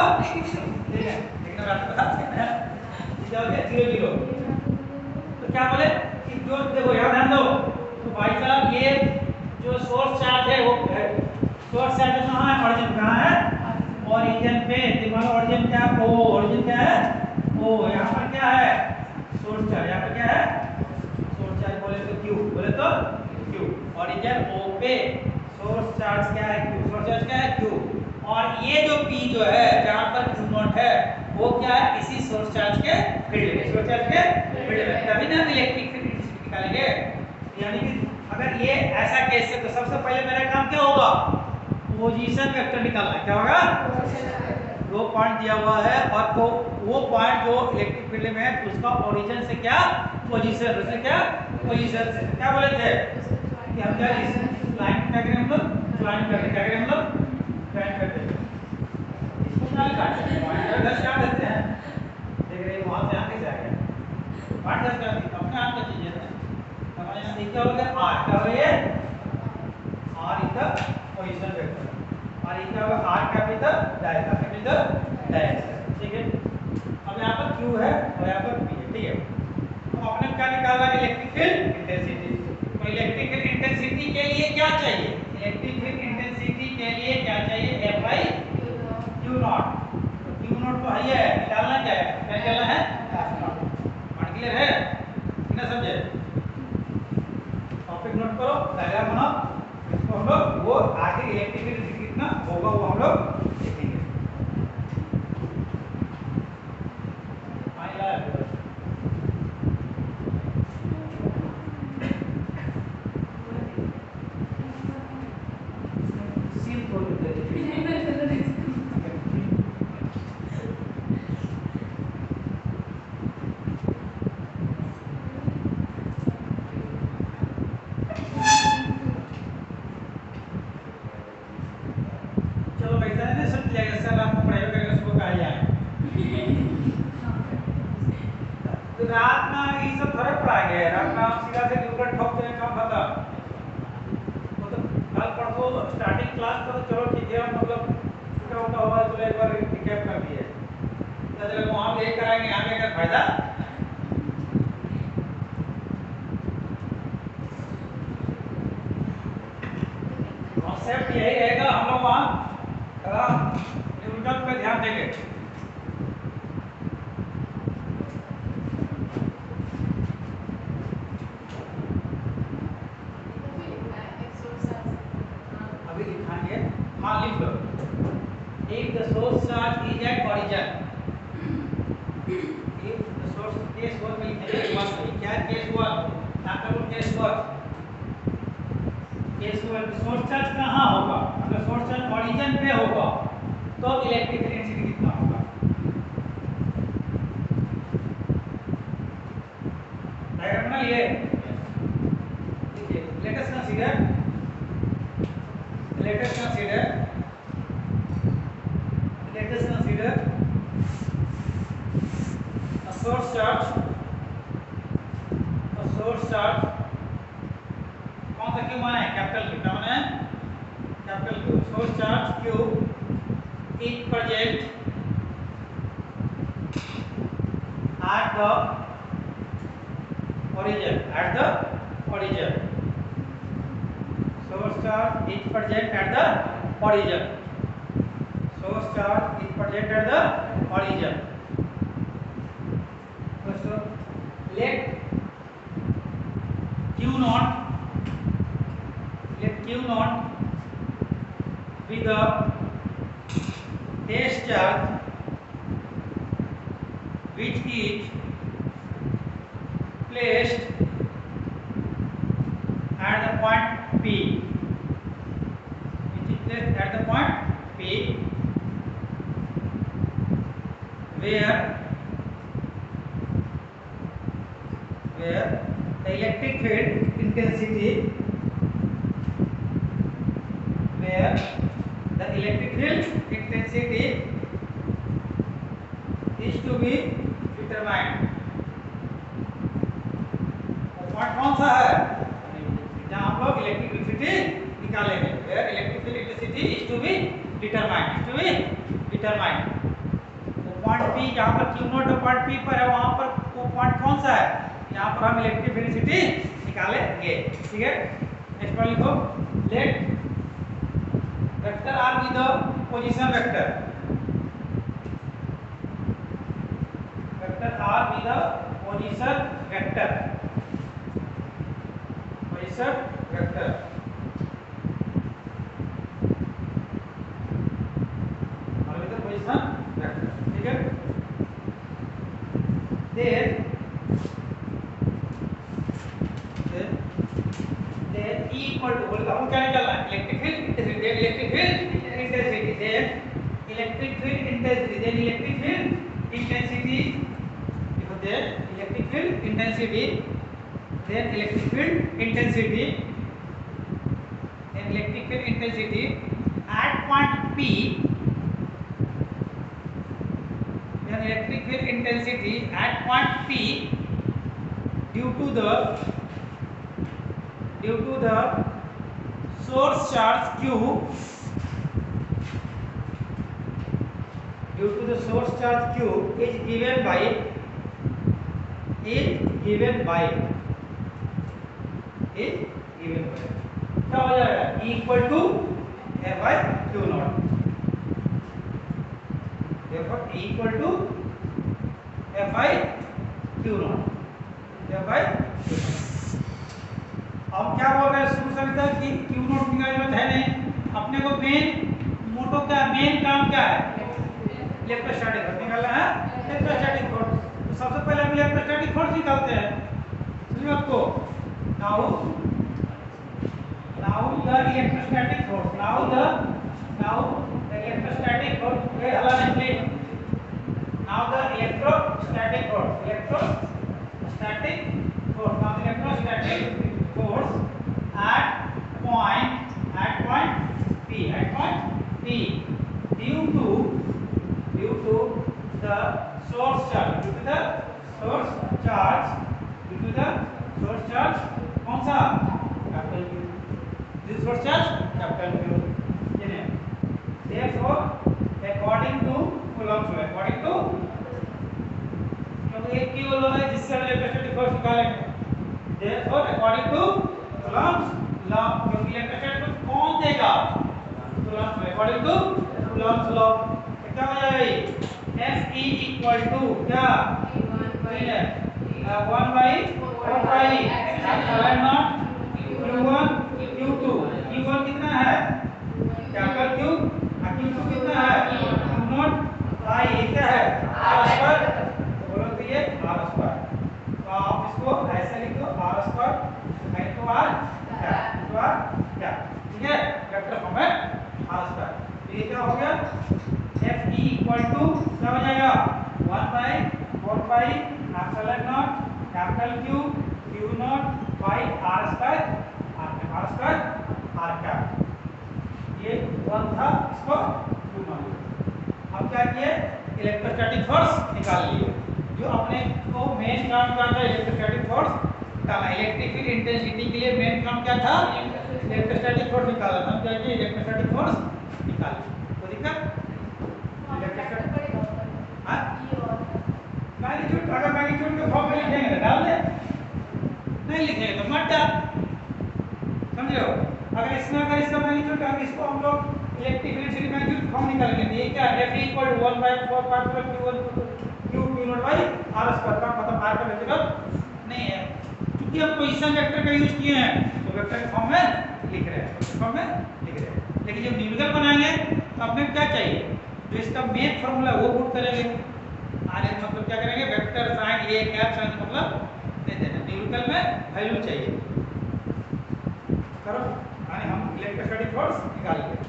S1: ठीक है लेकिन रात बता सकते हैं क्या हो गया 0 0 तो क्या बोले कि जो देखो यहां ध्यान दो तो भाई साहब ये जो सोर्स चार्ज है वो सोर्स चार्ज कहां है ओरिजिन कहां है ओरिजिन पे दिमाग ओरिजिन क्या है ओ ओरिजिन क्या है ओ यहां पर क्या है सोर्स चार्ज यहां पर क्या है सोर्स चार्ज बोले तो q ओरिजिन o पे सोर्स चार्ज क्या है q सोर्स चार्ज क्या है q और ये जो p जो है जहां पर q नॉट है वो क्या है इसी सोर्स चार्ज के फील्ड में सोर्स चार्ज के फील्ड में तभी ना हम इलेक्ट्रिक फील्ड निकालेंगे यानी कि अगर ये ऐसा केस है तो सबसे पहले मेरा काम क्या होगा पोजीशन वेक्टर निकालना क्या होगा दो पॉइंट दिया हुआ है और तो वो पॉइंट जो इलेक्ट्रिक फील्ड में है उसका ओरिजिन से क्या पोजीशन से क्या पोजीशन से क्या बोले थे कि हम क्या इस लाइन डायग्राम लोग ज्वाइन करते क्या करें हम लोग ज्वाइन करते इसको क्या काटते हैं पॉइंट 10 क्या देते हैं देख रहे हैं वहां से आगे से आ गया पॉइंट 10 का अपने आप का चीज है हमारे यहां क्या हो गया r क्या हो गया r is the position vector और ये क्या होगा r कैपिटल डायरेक्शन ठीक है अब यहां पर q है और यहां पर p है ठीक है तो आपने क्या निकाला इलेक्ट्रिक फील्ड इंटेंसिटी तो इलेक्ट्रिक फील्ड इंटेंसिटी के लिए क्या चाहिए इलेक्ट्रिक फील्ड इंटेंसिटी के लिए क्या चाहिए F by q नॉट तो q नॉट तो है निकालना क्या निकालना है F नॉट मान क्लियर है कितना समझे टॉपिक नोट करो डायग्राम बनाओ इसको हम लोग वो आगे इलेक्ट्रिक फील्ड कितना होगा वो हम लोग देखेंगे रात में ये सब फर्क पड़ा गया रात में आप सीधा से न्यूटन ठोक देने का मतलब कल परसों स्टार्टिंग क्लास तो चलो ठीक है मतलब छोटा मोटा होगा तो एक बार रिकैप कर दिए तो वहां पे कराएंगे आगे का फायदा कॉन्सेप्ट यही रहेगा हम लोग वहां न्यूटन पे ध्यान देंगे if the source charge is at origin if the source case 1 में लिखेंगे क्या केस 1 आपका वो केस 1 सोर्स चार्ज कहाँ होगा अगर सोर्स चार्ज ओरिजिन पे होगा तो इलेक्ट्रिक इंटेंसिटी कितना होगा डायग्राम ना ये देखिए let us consider a source charge कौन सा क्यू माना है कैपिटल क्यू क्या माना है capital Q source charge Q is present at the origin. At the origin. Source charge is present at the origin. Source charge is present at the origin. So let Q naught be the base charge which is placed at the point P, where the electric field intensity is to be determined. Point कौन सा है जहाँ हम लोग electricity निकालेंगे, where electric field intensity is to be determined. वो point P जहाँ पर Q नॉट पॉइंट P पर है, वहाँ पर वो पॉइंट कौन सा है, यहाँ पर हम इलेक्ट्रिक फील्ड इंटेंसिटी निकालेंगे. ठीक है, नेक्स्ट पर लिखो, let vector R be the position vector. Vector R be the position vector. Vector और इधर पोजीशन वेक्टर. ठीक है, देन E इक्वल टू, बोल हम क्या निकालना है, electric field intensity. Then electric field intensity, then electric field intensity, then electric field intensity, देखो then electric field intensity, then electric field intensity at point P, then electric field intensity at point P due to the source charge Q, is given by क्या हो जाएगा, E equal to F by Q naught. देखो E equal to F by Q naught. अब क्या बोल रहे हैं शुरू से तक कि क्यू नॉट की जरूरत है नहीं, अपने को मेन काम क्या है, इलेक्ट्रोस्टैटिक फोर्स निकालना है. इलेक्ट्रोस्टैटिक फोर्स, तो सबसे पहले हम इलेक्ट्रोस्टैटिक फोर्स निकालते हैं. सुनिए आपको, now the electrostatic force, now the electrostatic force, now the electrostatic force at point P, due to the source charge, कौन सा, capital Q. This source charge capital Q. Therefore, according to Coulomb's law, क्योंकि एक Coulomb है जिससे हम electrostatic force निकालेंगे. Therefore, according to Coulomb's law, क्योंकि electrostatic force कौन देगा, Coulomb's law. According to Coulomb's law, क्या हो जाएगा, Fe इक्वल टू क्या, 1/4π epsilon naught Q1 Q2. Q1 कितना है, कैपिटल Q, Q2 कितना है, Q0 I क्या है, R स्क्वायर. बोलो तो ये R स्क्वायर, तो आप इसको ऐसे लिख दो, R स्क्वायर into R क्या. ठीक है, वेक्टर फॉर्म है R स्क्वायर. तो ये क्या हो गया, Fe इक्वल टू क्या हो जाएगा, 1/4π epsilon naught capital Q Q0 by R square R cap. ये वन था, इसको Q मान लो. अब क्या किए, इलेक्ट्रोस्टैटिक फोर्स निकाल लिए. जो अपने को मेन काम क्या था, इलेक्ट्रोस्टैटिक फोर्स निकालना. इलेक्ट्रिक फील्ड इंटेंसिटी के लिए मेन काम क्या था, इलेक्ट्रोस्टैटिक फोर्स निकालना. हम क्या किए, इलेक्ट्रोस्टैटिक फोर्स निकाल. कोई दिक्कत इसको हम लोग इलेक्ट्रिक फील्ड मैग्नीट्यूड फॉर्म निकालेंगे। ये क्या है, F equal to 1 by 4 pi q1 q0 by r square का मतलब r का वेक्टर नहीं है, क्योंकि हम पोजीशन वेक्टर का यूज किए हैं तो वेक्टर के फॉर्म में लिख रहे हैं, फॉर्म में लिख रहे हैं। लेकिन जब न्यूमेरिकल बनाएंगे तो अपने क्या चाहिए, जो इसका मेन फार्मूला वो पुट करेंगे। आने मतलब क्या करेंगे, vector sign a cap sign मतलब दे देना, न्यूमेरिकल में वैल्यू चाहिए। करो यानी हम इलेक्ट्रोस्टैटिक फोर्स निकाल लेंगे।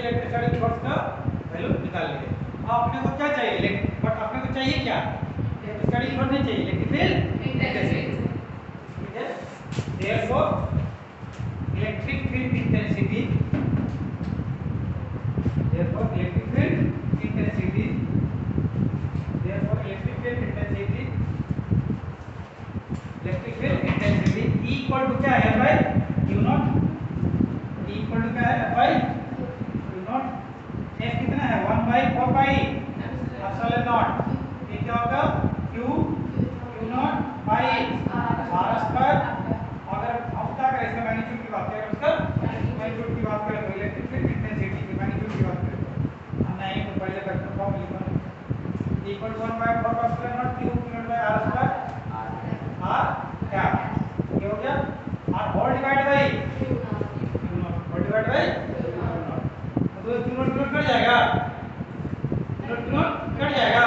S1: इलेक्ट्रोस्टैटिक फोर्स का वैल्यू निकाल लेंगे। अब अपने को क्या चाहिए, बट अपने को चाहिए क्या, इलेक्ट्रोस्टैटिक फोर्स नहीं चाहिए, इलेक्ट्रिक फील्ड इंटेंसिटी। ठीक है, therefore electric field intensity, therefore electric field intensity, therefore electric field intensity, electric field intensity equal to क्या है by q naught, equal to क्या है बाय F कितना है 1 बाई 4 पाई एप्सिलॉन नॉट। ये क्या होगा q naught by r square. अगर हम क्या करें इसका मैग्नीट्यूड की बात करें, उसका मैग्नीट्यूड की बात करें तो इलेक्ट्रिक फील्ड इंटेंसिटी की मैग्नीट्यूड की बात करें हम नहीं तो पहले वेक्टर फॉर्म लिखो equal to 1 by 4 pi epsilon naught q naught by r square r cap. ये हो गया r whole divide by q naught whole divide by तो q नॉट कट जाएगा, q नॉट कट जाएगा।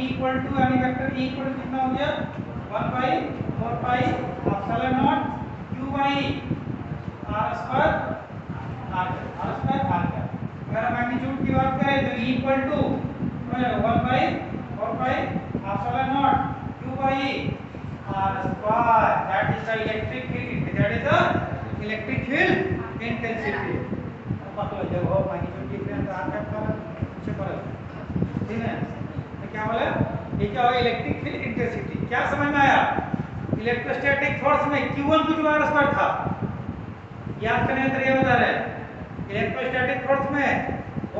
S1: इक्वल टू यानी vector equal to कितना हो गया 1 by 4 pi epsilon naught q by r square r square r का। अगर magnitude की बात करें तो equal to 1 by 4 pi epsilon naught q by r square. That is the electric field, that is the electric field intensity. मतलब जब हो magnitude difference are का पीछे पड़ेगा, ठीक है। तो क्या बोले, ये क्या होगा इलेक्ट्रिक फील्ड इंटेंसिटी। क्या समझ में आया, इलेक्ट्रोस्टैटिक फोर्स में q1 q2 r स्क्वायर था, याद करने का तरीका बता रहे हैं। इलेक्ट्रोस्टैटिक फोर्स में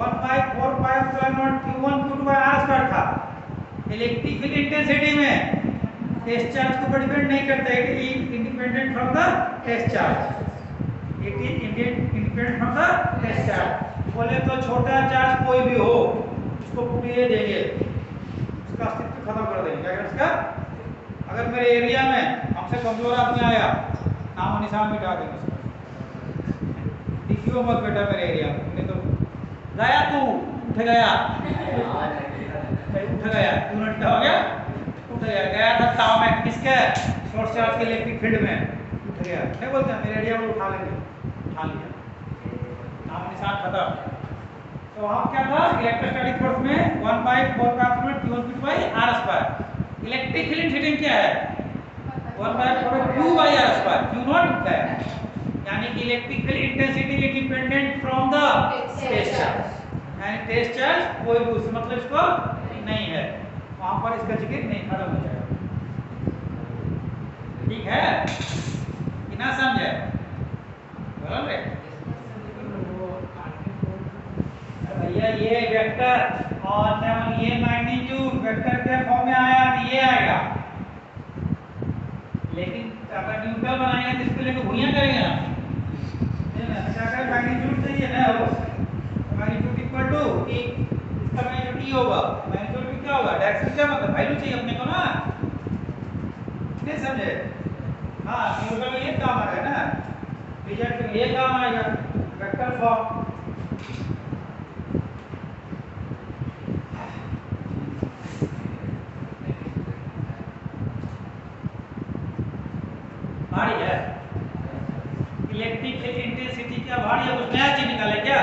S1: 1 by 4 pi epsilon naught q1 q2 by r square था। इलेक्ट्रिक फील्ड इंटेंसिटी में टेस्ट चार्ज को डिपेंड नहीं करता है, it is independent from the test charge, it is independent from the test charge. बोले तो छोटा चार्ज कोई भी हो उसको पूरे देंगे, उसका अस्तित्व खत्म कर देंगे। अगर उसका अगर मेरे एरिया में हमसे कमजोर आदमी आया नाम और निशान मिटा देंगे उसका, दिखियो मत बेटा मेरे एरिया में, नहीं तो गया तू उठ गया उठ गया यूनिट का हो गया उठ गया था ताव में किसके शॉर्ट चार्ज के इलेक्ट्रिक फील्ड में उठ गया, नहीं बोलते मेरे एरिया में उठा लेंगे, उठा लिया नाम निशान खत्म। तो वहां क्या था इलेक्ट्रोस्टैटिक फोर्स में 1 बाय 4 का epsilon q1 q2 by r square. Electric field intensity क्या है 1 by 4 q by r square, q naught है, यानी कि electric field intensity is dependent from the test charge, यानी टेस्ट चार्ज कोई भी उस मतलब इसको नहीं है, वहां पर इसका जिक्र नहीं, खत्म हो जाएगा। ठीक है बिना समझे बोल रहे भैया ये वेक्टर और जब ये मैग्नीट्यूड वेक्टर के फॉर्म में आया तो ये आएगा, लेकिन अगर न्यूट्रल बनाएंगे तो इसको लेकर भूइयां करेंगे ना, क्या करें मैग्नीट्यूड चाहिए ना, मैग्नीट्यूड इक्वल टू इसका मैग्नीट्यूड ई होगा, मैग्नीट्यूड भी क्या होगा, डायरेक्शन क्या मतलब वैल्यू चाहिए अपने को ना, नहीं समझे? हाँ न्यूट्रल में ये काम आएगा ना, रिजल्ट में ये काम आएगा वेक्टर फॉर्म। भारी है इलेक्ट्रिक फील्ड इंटेंसिटी, क्या भारी है, कुछ नया चीज निकाले क्या,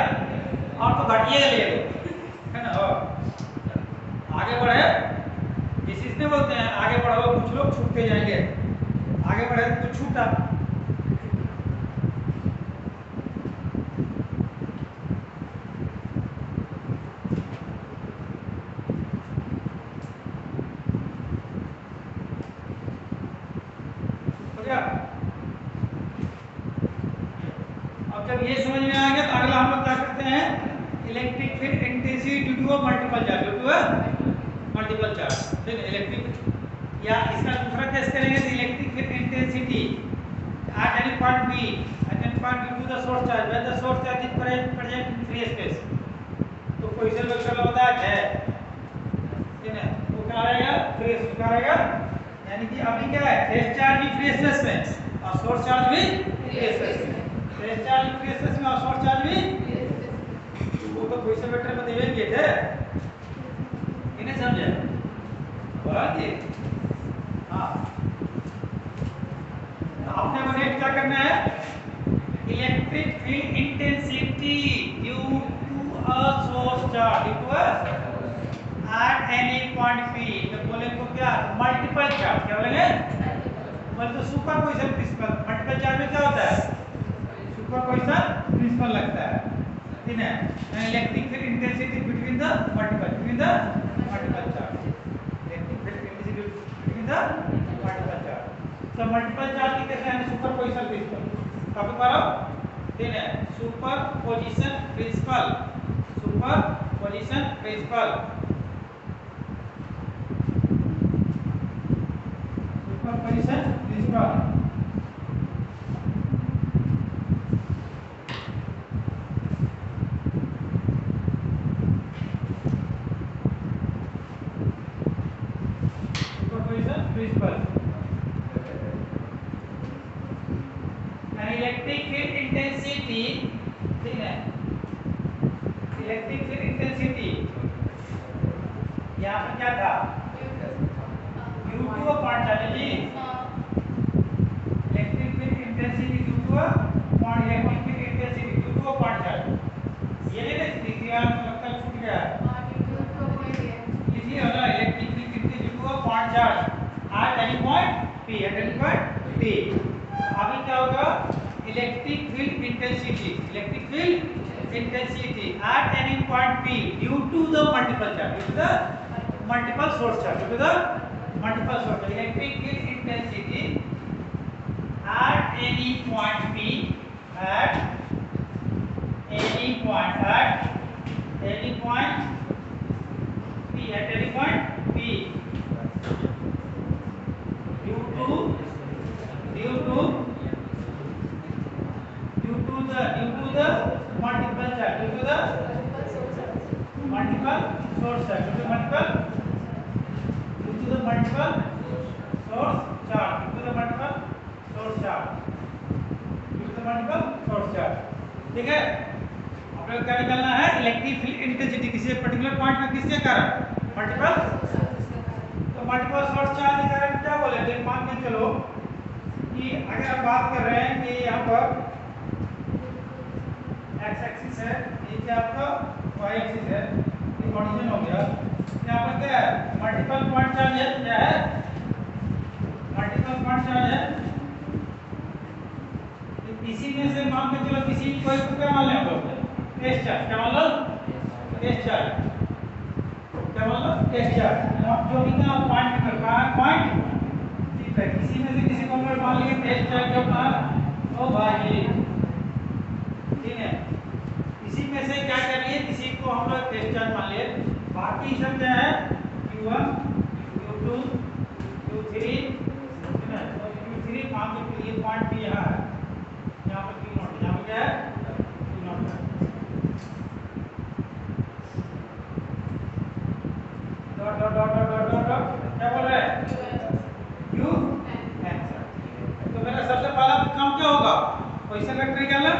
S1: और तो घटिया ले लो है ना। आगे बढ़े इसी से बोलते हैं आगे बढ़ो, कुछ लोग छूटते जाएंगे, आगे बढ़े तो छूटा। अब जब ये समझ में आ गया तो अगला हम लोग क्या करते हैं, electric field intensity due to multiple charge, due to multiple charge, ठीक है इलेक्ट्रिक। या इसका दूसरा केस करेंगे तो electric field intensity at any point B, at any point due to the source charge, when the source charge is present in free space. तो position vector का बताया है, ठीक है, वो क्या रहेगा, फ्री क्या रहेगा, यानी कि अभी क्या है, फेस चार्ज भी फ्री स्पेस में और सोर्स चार्ज भी फ्री स्पेस में, फेस चार्ज फ्री स्पेस में और सोर्स चार्ज भी, वो तो पोजीशन वेक्टर में देंगे थे, इन्हें समझे बोला जी। हाँ आपने को नेक्स्ट क्या करना है, electric field intensity due to a source charge, due to at any point P, तो बोले को क्या मल्टीपल चार्ज, क्या बोलेंगे, मतलब तो सुपरपोजिशन प्रिंसिपल, मल्टीपल चार्ज में क्या होता है, सुपरपोजिशन प्रिंसिपल लगता है, ठीक है, electric field intensity between the multiple charge, electric field intensity between the multiple charge, तो मल्टीपल चार्ज की कैसे है, सुपरपोजिशन प्रिंसिपल, कॉपी करो, ठीक है, superposition principle, superposition principle, superposition principle, superposition principle, electric field intensity, ठीक है, इलेक्ट्रिक फील्ड इंटेंसिटी यहाँ पर क्या था, U2 पॉइंट चार्ज जी, electric field intensity due to point, electric field intensity due to point charge, ये नहीं लिख दिया लगता छूट गया, लिखिए वाला electric field intensity due to point charge at any point P, at any point P। अभी क्या होगा, electric field intensity, electric field intensity at any point P due to the multiple charge, due to the multiple source charge, due to the multiple source, electric field intensity at any point P, at any point P, at any point P, due to the multiple charge, due to the multiple source charge, due to multiple source charge, ठीक है। अब लोग क्या निकालना है, electric field intensity किसी एक particular point में किसके कारण, मल्टीपल, तो मल्टीपल सोर्स चार्ज के कारण क्या बोले, तो मान के चलो कि अगर हम बात कर रहे हैं कि यहाँ पर एक्स एक्सिस है, ये क्या आपका वाई एक्सिस है, ये ओरिजिन हो गया, यहाँ पर क्या है, मल्टीपल पॉइंट चार्ज है, क्या है, मल्टीपल पॉइंट चार्ज है, इसी में से मान के चलो किसी कोई को क्या मान लें हम लोग, टेस्ट चार्ज, क्या मान लो, टेस्ट चार्ज, क्या मान लो, टेस्ट चार्ज, जो भी ना पॉइंट पर कहाँ पॉइंट, ठीक है, किसी में से किसी को हम लोग मान लेंगे टेस्ट चार्ज, जो कहाँ, ओ भाई, ठीक है, इसी में से क्या कर लिए, किसी को हम लोग टेस्ट चार्ज मान लिए, बाकी सब क्या है Q1 Q2 Q3 है ना, तो Q3 मान के लिए पॉइंट भी यहाँ है, यहाँ पर Q0, यहाँ पर क्या है Q0 है। Dot dot dot dot dot dot क्या बोल रहा है Q आंसर। तो मेरा सबसे पहला काम क्या होगा, पोजीशन वेक्टर निकालना,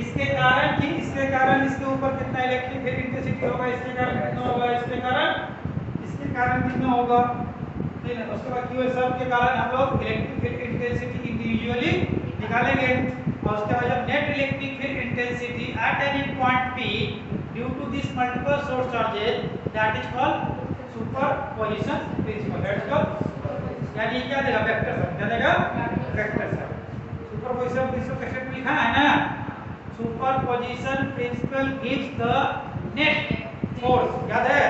S1: इसके कारण कि इसके कारण इसके ऊपर कितना इलेक्ट्रिक फील्ड इंटेंसिटी होगा, इसके कारण कितना होगा, इसके कारण कितना होगा, ठीक है। उसके बाद क्यू सब के कारण हम लोग इलेक्ट्रिक फील्ड इंटेंसिटी इंडिविजुअली निकालेंगे, और उसके बाद जब net electric field intensity at any point P due to this multiple source charges that is called superposition principle, that is called, यानी क्या देगा वेक्टर सब, क्या देगा वेक्टर सब। सुपरपोजिशन प्रिंसिपल कैसे लिखा है ना, superposition principle gives the net force, याद है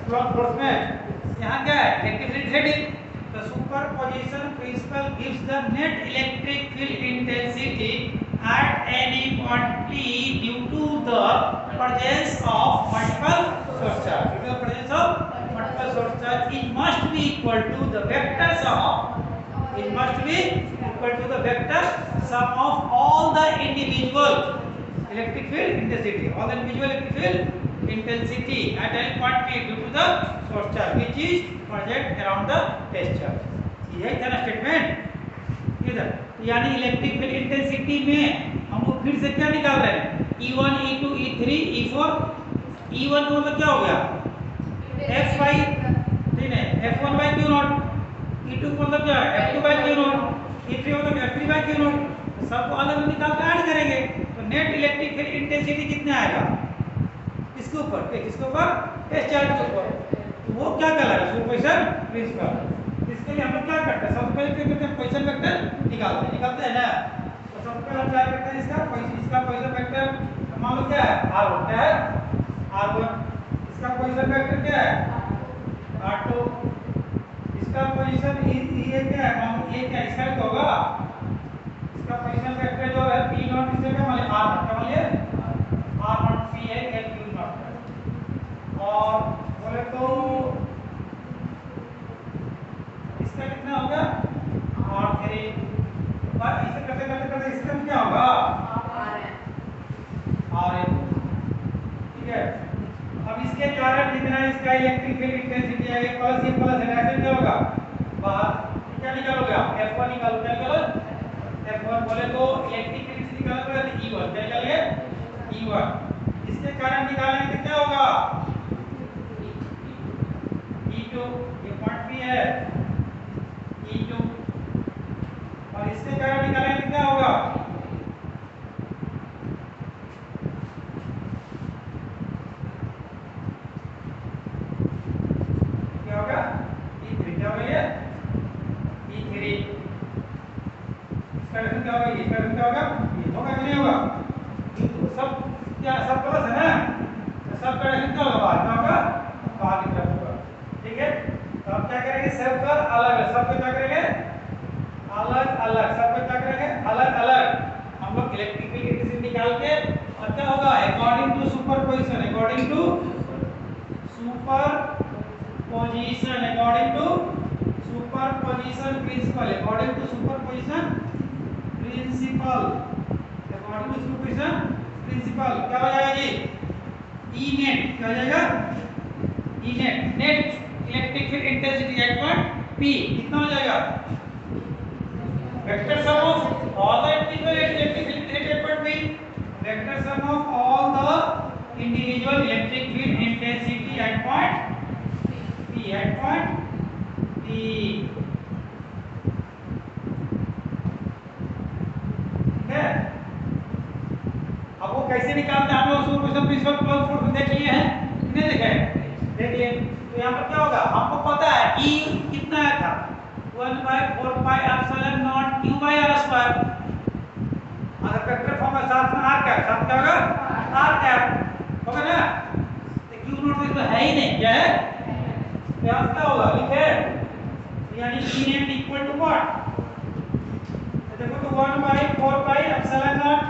S1: क्लॉक फोर्स में यहाँ क्या है electric threading, the superposition principle gives the net electric field intensity at any point P due to the presence of multiple source charge. Due to the presence of multiple source charge, it must be equal to the vector sum of, it must be equal to the vector sum of all the individual electric field intensity, all the individual electric field intensity at any point P due to the source charge which is present around the test charge. ये है ना statement इधर, यानी electric field intensity में हम लोग फिर से क्या निकाल रहे हैं E1 E2 E3 E4, E1 का मतलब क्या हो गया F by, ठीक है, F1 by Q0, E2 का मतलब क्या है F2 by Q0, E3 मतलब F3 by Q0, सबको अलग अलग निकाल कर ऐड करेंगे तो नेट इलेक्ट्रिक फील्ड इंटेंसिटी कितना आएगा इसके ऊपर, किसके ऊपर टेस्ट चार्ज के ऊपर, तो वो क्या कहलाएगा सुपरपोजिशन प्रिंसिपल। इसके लिए हम लोग क्या करते हैं, सबसे पहले क्या करते हैं पोजीशन वेक्टर निकालते हैं ना, तो सबसे पहले हम क्या करते हैं इसका पोजीशन वेक्टर मान लो क्या है R1, क्या है R1, इसका पोजीशन वेक्टर क्या है R2, इसका पोजीशन ये क्या है मान लो ये क्या इसका क्या होगा, इसका पोजीशन वेक्टर जो है P0 इससे क्या मान लिया R0, क्या मान लिया R0 P है या Q0, और बोले तो इसका कितना होगा R3, और इसे करते करते करते इसका क्या होगा Rn, ठीक है। अब इसके कारण जितना इसका इलेक्ट्रिक फील्ड इंटेंसिटी है ये प्लस है, ऐसे क्या होगा बाहर क्या निकालोगे आप F1 निकालो, क्या निकालो F1, बोले तो इलेक्ट्रिक फील्ड निकालना पड़ेगा तो E1, क्या निकालेंगे E1, इसके कारण निकालेंगे तो क्या होगा E2, ये पॉइंट भी है E2, और इसके कारण निकालेंगे तो क्या होगा E3, क्या होगा ये E3, इसका रिजल्ट क्या होगा, इसका रिजल्ट क्या होगा ये होगा कि नहीं होगा, सब क्या सब प्लस है ना, तो सब का रिजल्ट क्या होगा क्या होगा बाहर की तरफ होगा, ठीक है। तो अब क्या करेंगे सबका अलग है, सबको क्या करेंगे अलग अलग, सबको क्या करेंगे अलग अलग, हम लोग इलेक्ट्रिक फील्ड इंटेंसिटी निकाल के, और क्या होगा according to superposition, according to superposition, according to superposition principle, according to superposition principle, according to superposition principle क्या हो जाएगा जी E नेट, क्या हो जाएगा E net, net electric field intensity at point P कितना हो जाएगा vector sum of all the individual electric field intensity at point P, vector sum of all the individual electric field intensity at point P, at point P, ठीक है। अब वो कैसे निकालते हैं हम लोग सुपरपोजिशन प्रिंसिपल क्लोज फोर्स देख लिए हैं कितने देखे देख लिए, तो यहाँ पर क्या होगा हमको पता है E कितना आया था 1/4 पाई epsilon naught Q by R square, अगर वेक्टर फॉर्म में साथ में R कैप, साथ क्या होगा R कैप होगा ना, तो Q0 तो है ही नहीं, क्या है तो यहाँ क्या होगा लिखे, यानी E net equal to what, तो देखो तो 1/4 पाई एप्सिलॉन नॉट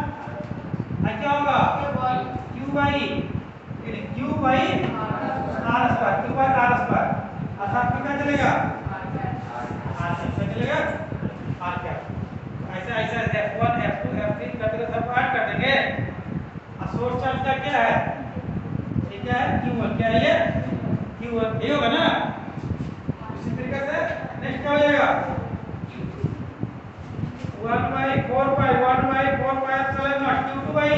S1: क्या होगा Q by R square Q by R square अर्थात में क्या चलेगा आर कैप चलेगा आर कैप ऐसा ऐसा f1 f2 f3 करते सब ऐड कर देंगे और सोर्स चार्ज का क्या है ये क्या है q1 क्या है ये q1 ये होगा ना इसी तरीके से नेक्स्ट क्या हो जाएगा 1 by 4 pi 1 by 4 pi epsilon naught q2 by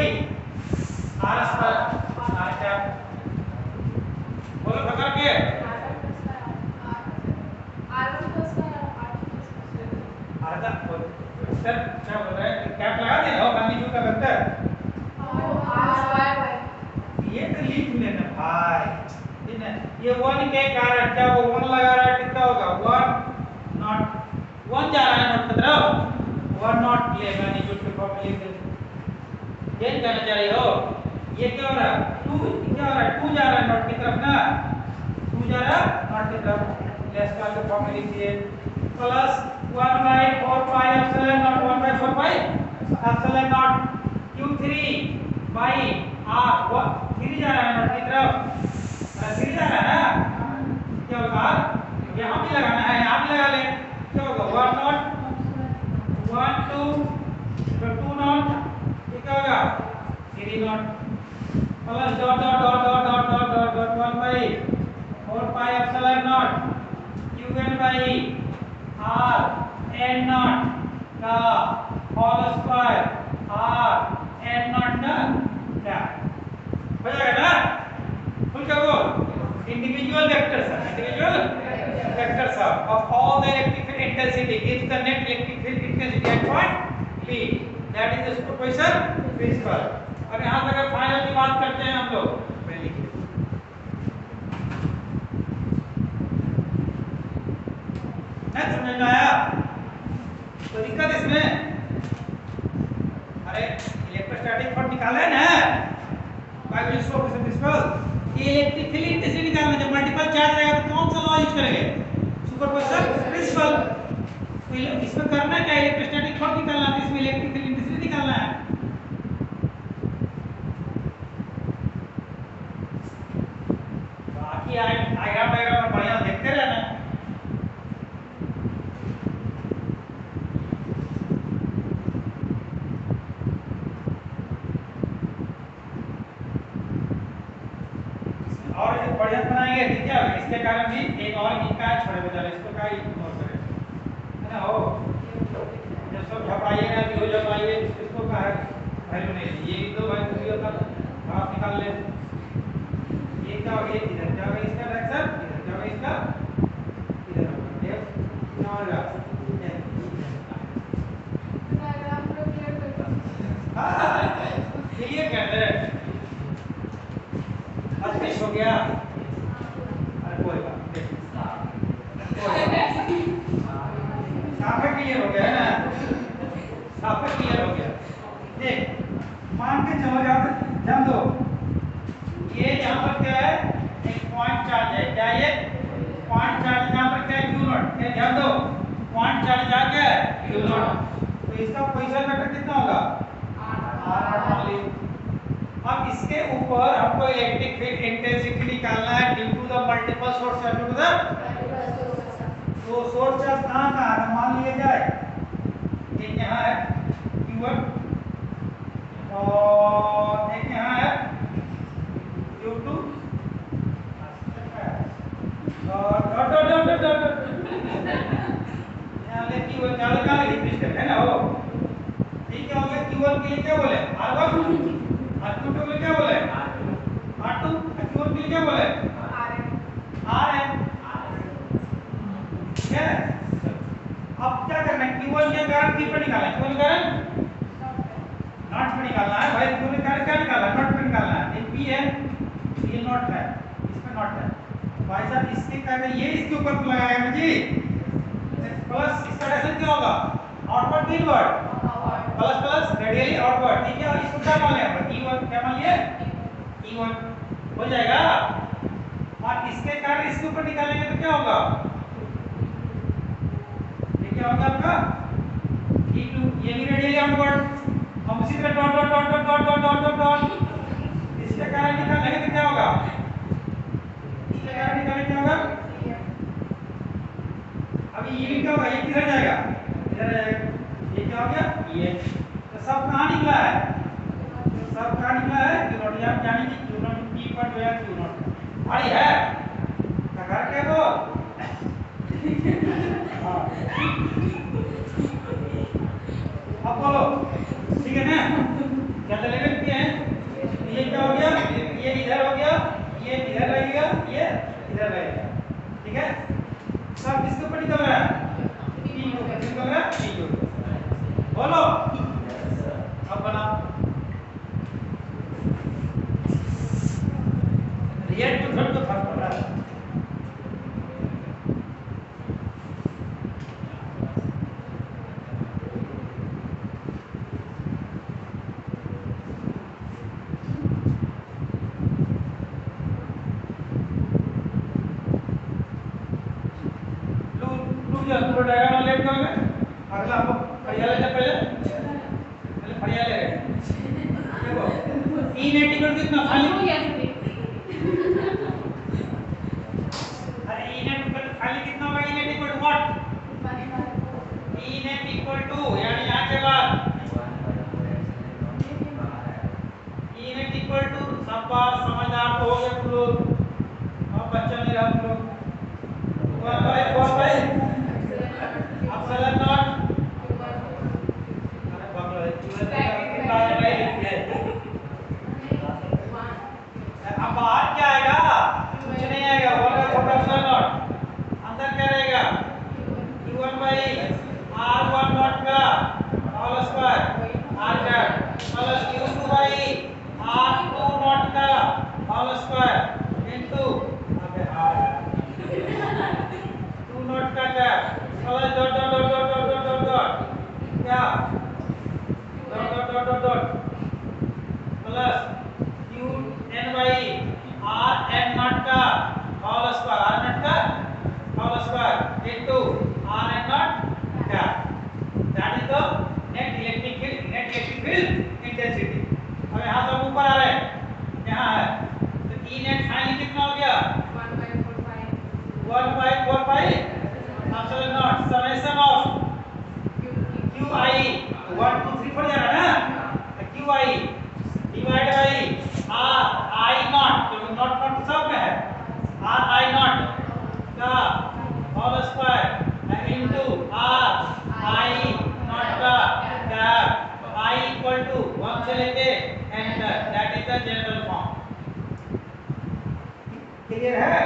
S1: r square r cap बोलो पकड़ के आधा वेक्टर क्या बोल रहा है कैप लगा देना हो मैग्नीट्यूड का वेक्टर ये तो लिख लेना भाई ठीक है ये 1 के कारण क्या वो 1 लगा रहा है कितना होगा 1 नॉट 1 जा रहा है नॉट की तरफ 1 नॉट ये मैग्नीट्यूड के फॉर्म लिख दे चेंज करना चाहिए हो ये क्या हो रहा है 2 क्या हो रहा है 2 जा रहा है नॉट की तरफ ना 2 जा रहा है नॉट की तरफ लेस का के फॉर्म लिख दिए plus 1 by 4 pi epsilon naught 1 by 4 pi epsilon naught q3 by r 3 जा रहा है नॉट की तरफ 3 जा रहा है ना क्या होगा यहाँ भी लगाना है यहाँ भी लगा ले क्या होगा 1 नॉट 1 2 2 नॉट ये क्या होगा 3 not plus dot dot dot dot dot dot dot 1 by 4 pi epsilon naught qn by r n naught का whole square r n naught का क्या हो जाएगा ना फुल क्या वो individual vectors of all the electric field intensity gives the net electric field intensity at point P that is the superposition principle अब यहाँ तक फाइनल की बात करते हैं हम लोग समझ में आया तो दिक्कत इसमें अरे इलेक्ट्रोस्टैटिक फोर्स निकाला है ना बाय यूज ऑफ प्रिंसिपल ये इलेक्ट्रिक फील्ड इंटेंसिटी निकालना जब मल्टीपल चार्ज रहेगा तो कौन सा लॉ यूज करेंगे सुपरपोजिशन प्रिंसिपल तो इसमें करना क्या इलेक्ट्रोस्टैटिक फोर्स निकालना है इसमें इलेक्ट्रिक फील्ड इंटेंसिटी निकालना है बाकी डायग्राम में बढ़िया देखते रहना और बढ़िया बनाएंगे ठीक है इसके कारण भी एक और इनका छोड़े बचा इसको का इग्नोर करें है ना हो जब सब घबराइएगा कि हो जाइए इसको का है वैल्यू नहीं ये तो भाई दूसरी होता आप निकाल ले ये क्या हो गया इधर जाओगे इसका डायरेक्शन इधर जाओगे इसका इधर होगा ये क्या होगा क्लियर कर दे अच्छा हो गया अरे कोई बात नहीं साफ क्लियर हो गया है ना साफ क्लियर हो गया देख मान के चलो ध्यान दो ये यहाँ पर क्या है एक पॉइंट चार्ज है क्या ये पॉइंट चार्ज यहाँ पर क्या है q नॉट क्या ध्यान दो पॉइंट चार्ज आ क्या है q नॉट तो इसका पोजीशन वेक्टर कितना होगा r नॉट ओनली अब इसके ऊपर हमको इलेक्ट्रिक फील्ड इंटेंसिटी निकालना है due to the multiple source charge due to the तो सोर्स चार्ज कहां है मान लिया जाए एक यहां है q1 और एक यहां है q2 और डॉट डॉट डॉट डॉट यहां ले q1 चालू का लिखते है ना हो ठीक है हो गया q1 के लिए क्या बोले r1 R2 के लिए क्या बोले R2 Q1 के लिए क्या बोले RM ठीक है अब क्या करना है Q1 के कारण P पर निकालना है Q1 के कारण नॉट पर निकालना है भाई Q1 के कारण क्या निकालना है नॉट पर निकालना है एक P है ये नॉट है इसमें नॉट है भाई साहब इसके कारण ये इसके ऊपर लगाएगा जी प्लस इसका डायरेक्शन क्या होगा outward inward plus plus radially outward ठीक है और इसको क्या मान लेंगे E1 क्या मान लिए E1 हो जाएगा और इसके कारण इसके ऊपर निकालेंगे तो क्या होगा ये क्या होगा आपका E2 ये भी रेडियली आउटवर्ड हम उसी तरह dot dot dot dot dot dot dot dot इसके कारण निकालेंगे तो क्या होगा चार निकालें क्या होगा? अभी ये क्या होगा? ये किधर जाएगा? इधर जाएगा। ये क्या हो गया? ये तो सब कहाँ निकला है? सब कहाँ निकला है? Q not. आप जानेंगे क्यू नॉट की पर जो है क्यू नॉट भाई है घर के वो हाँ। अब बोलो ठीक है ना? क्या लेवल पे है? ये क्या हो गया? ये इधर हो गया, ये इधर रहेगा, ये इधर रहेगा। ठीक है? सब किसके ऊपर निकल रहा है? टी के ऊपर निकल रहा है, टी के ऊपर। बोलो अब बनाओ। रियल टू थर्ड तो फर्क पड़ रहा है। पूरा डायग्राम लेट करोगे। अगला आपको फरियाले से पहले फरियाले देखो ई नेट इक्वल कितना खाली अरे ई नेट इक्वल खाली कितना होगा? E net equal to what? E net equal to यानी यहां के बाद ई नेट इक्वल टू सब बात समझदार तो हो गए तुम लोग। अब बच्चा नहीं रहा तुम लोग। 1/4 बाय अपसाइलन नॉट अरे बगल है अब बाहर क्या आएगा? कुछ नहीं आएगा। 1/4 अपसाइलन नॉट अंदर क्या रहेगा? q1 बाई r1 नॉट का whole square r cap plus q2 by r2 naught का होल स्क्वायर इनटू अबे r 2 नॉट का cap plus dot dot dot dot dot dot dot क्या dot dot dot dot dot plus qn by rn naught का whole square r naught का whole square into rn naught क्या that is the net electric field intensity. अब यहां सब ऊपर आ रहे हैं, यहां है तो ई नेट फाइनली कितना हो गया? 1/4 पाई epsilon not summation of qi 1 2 3 4 जा रहा है ना qi divide by r i naught क्योंकि नॉट नॉट सब में है r i नॉट का whole square into r i naught का कैप i इक्वल टू 1 से लेके n तक that is the general form. Clear है?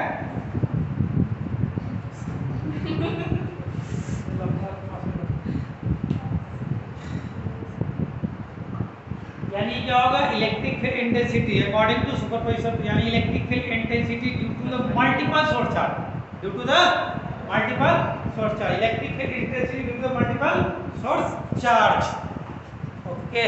S1: यानी क्या होगा? Electric field intensity according to superposition यानी electric field intensity due to the multiple source charge due to the multiple source charge electric field intensity due to the multiple source charge. Okay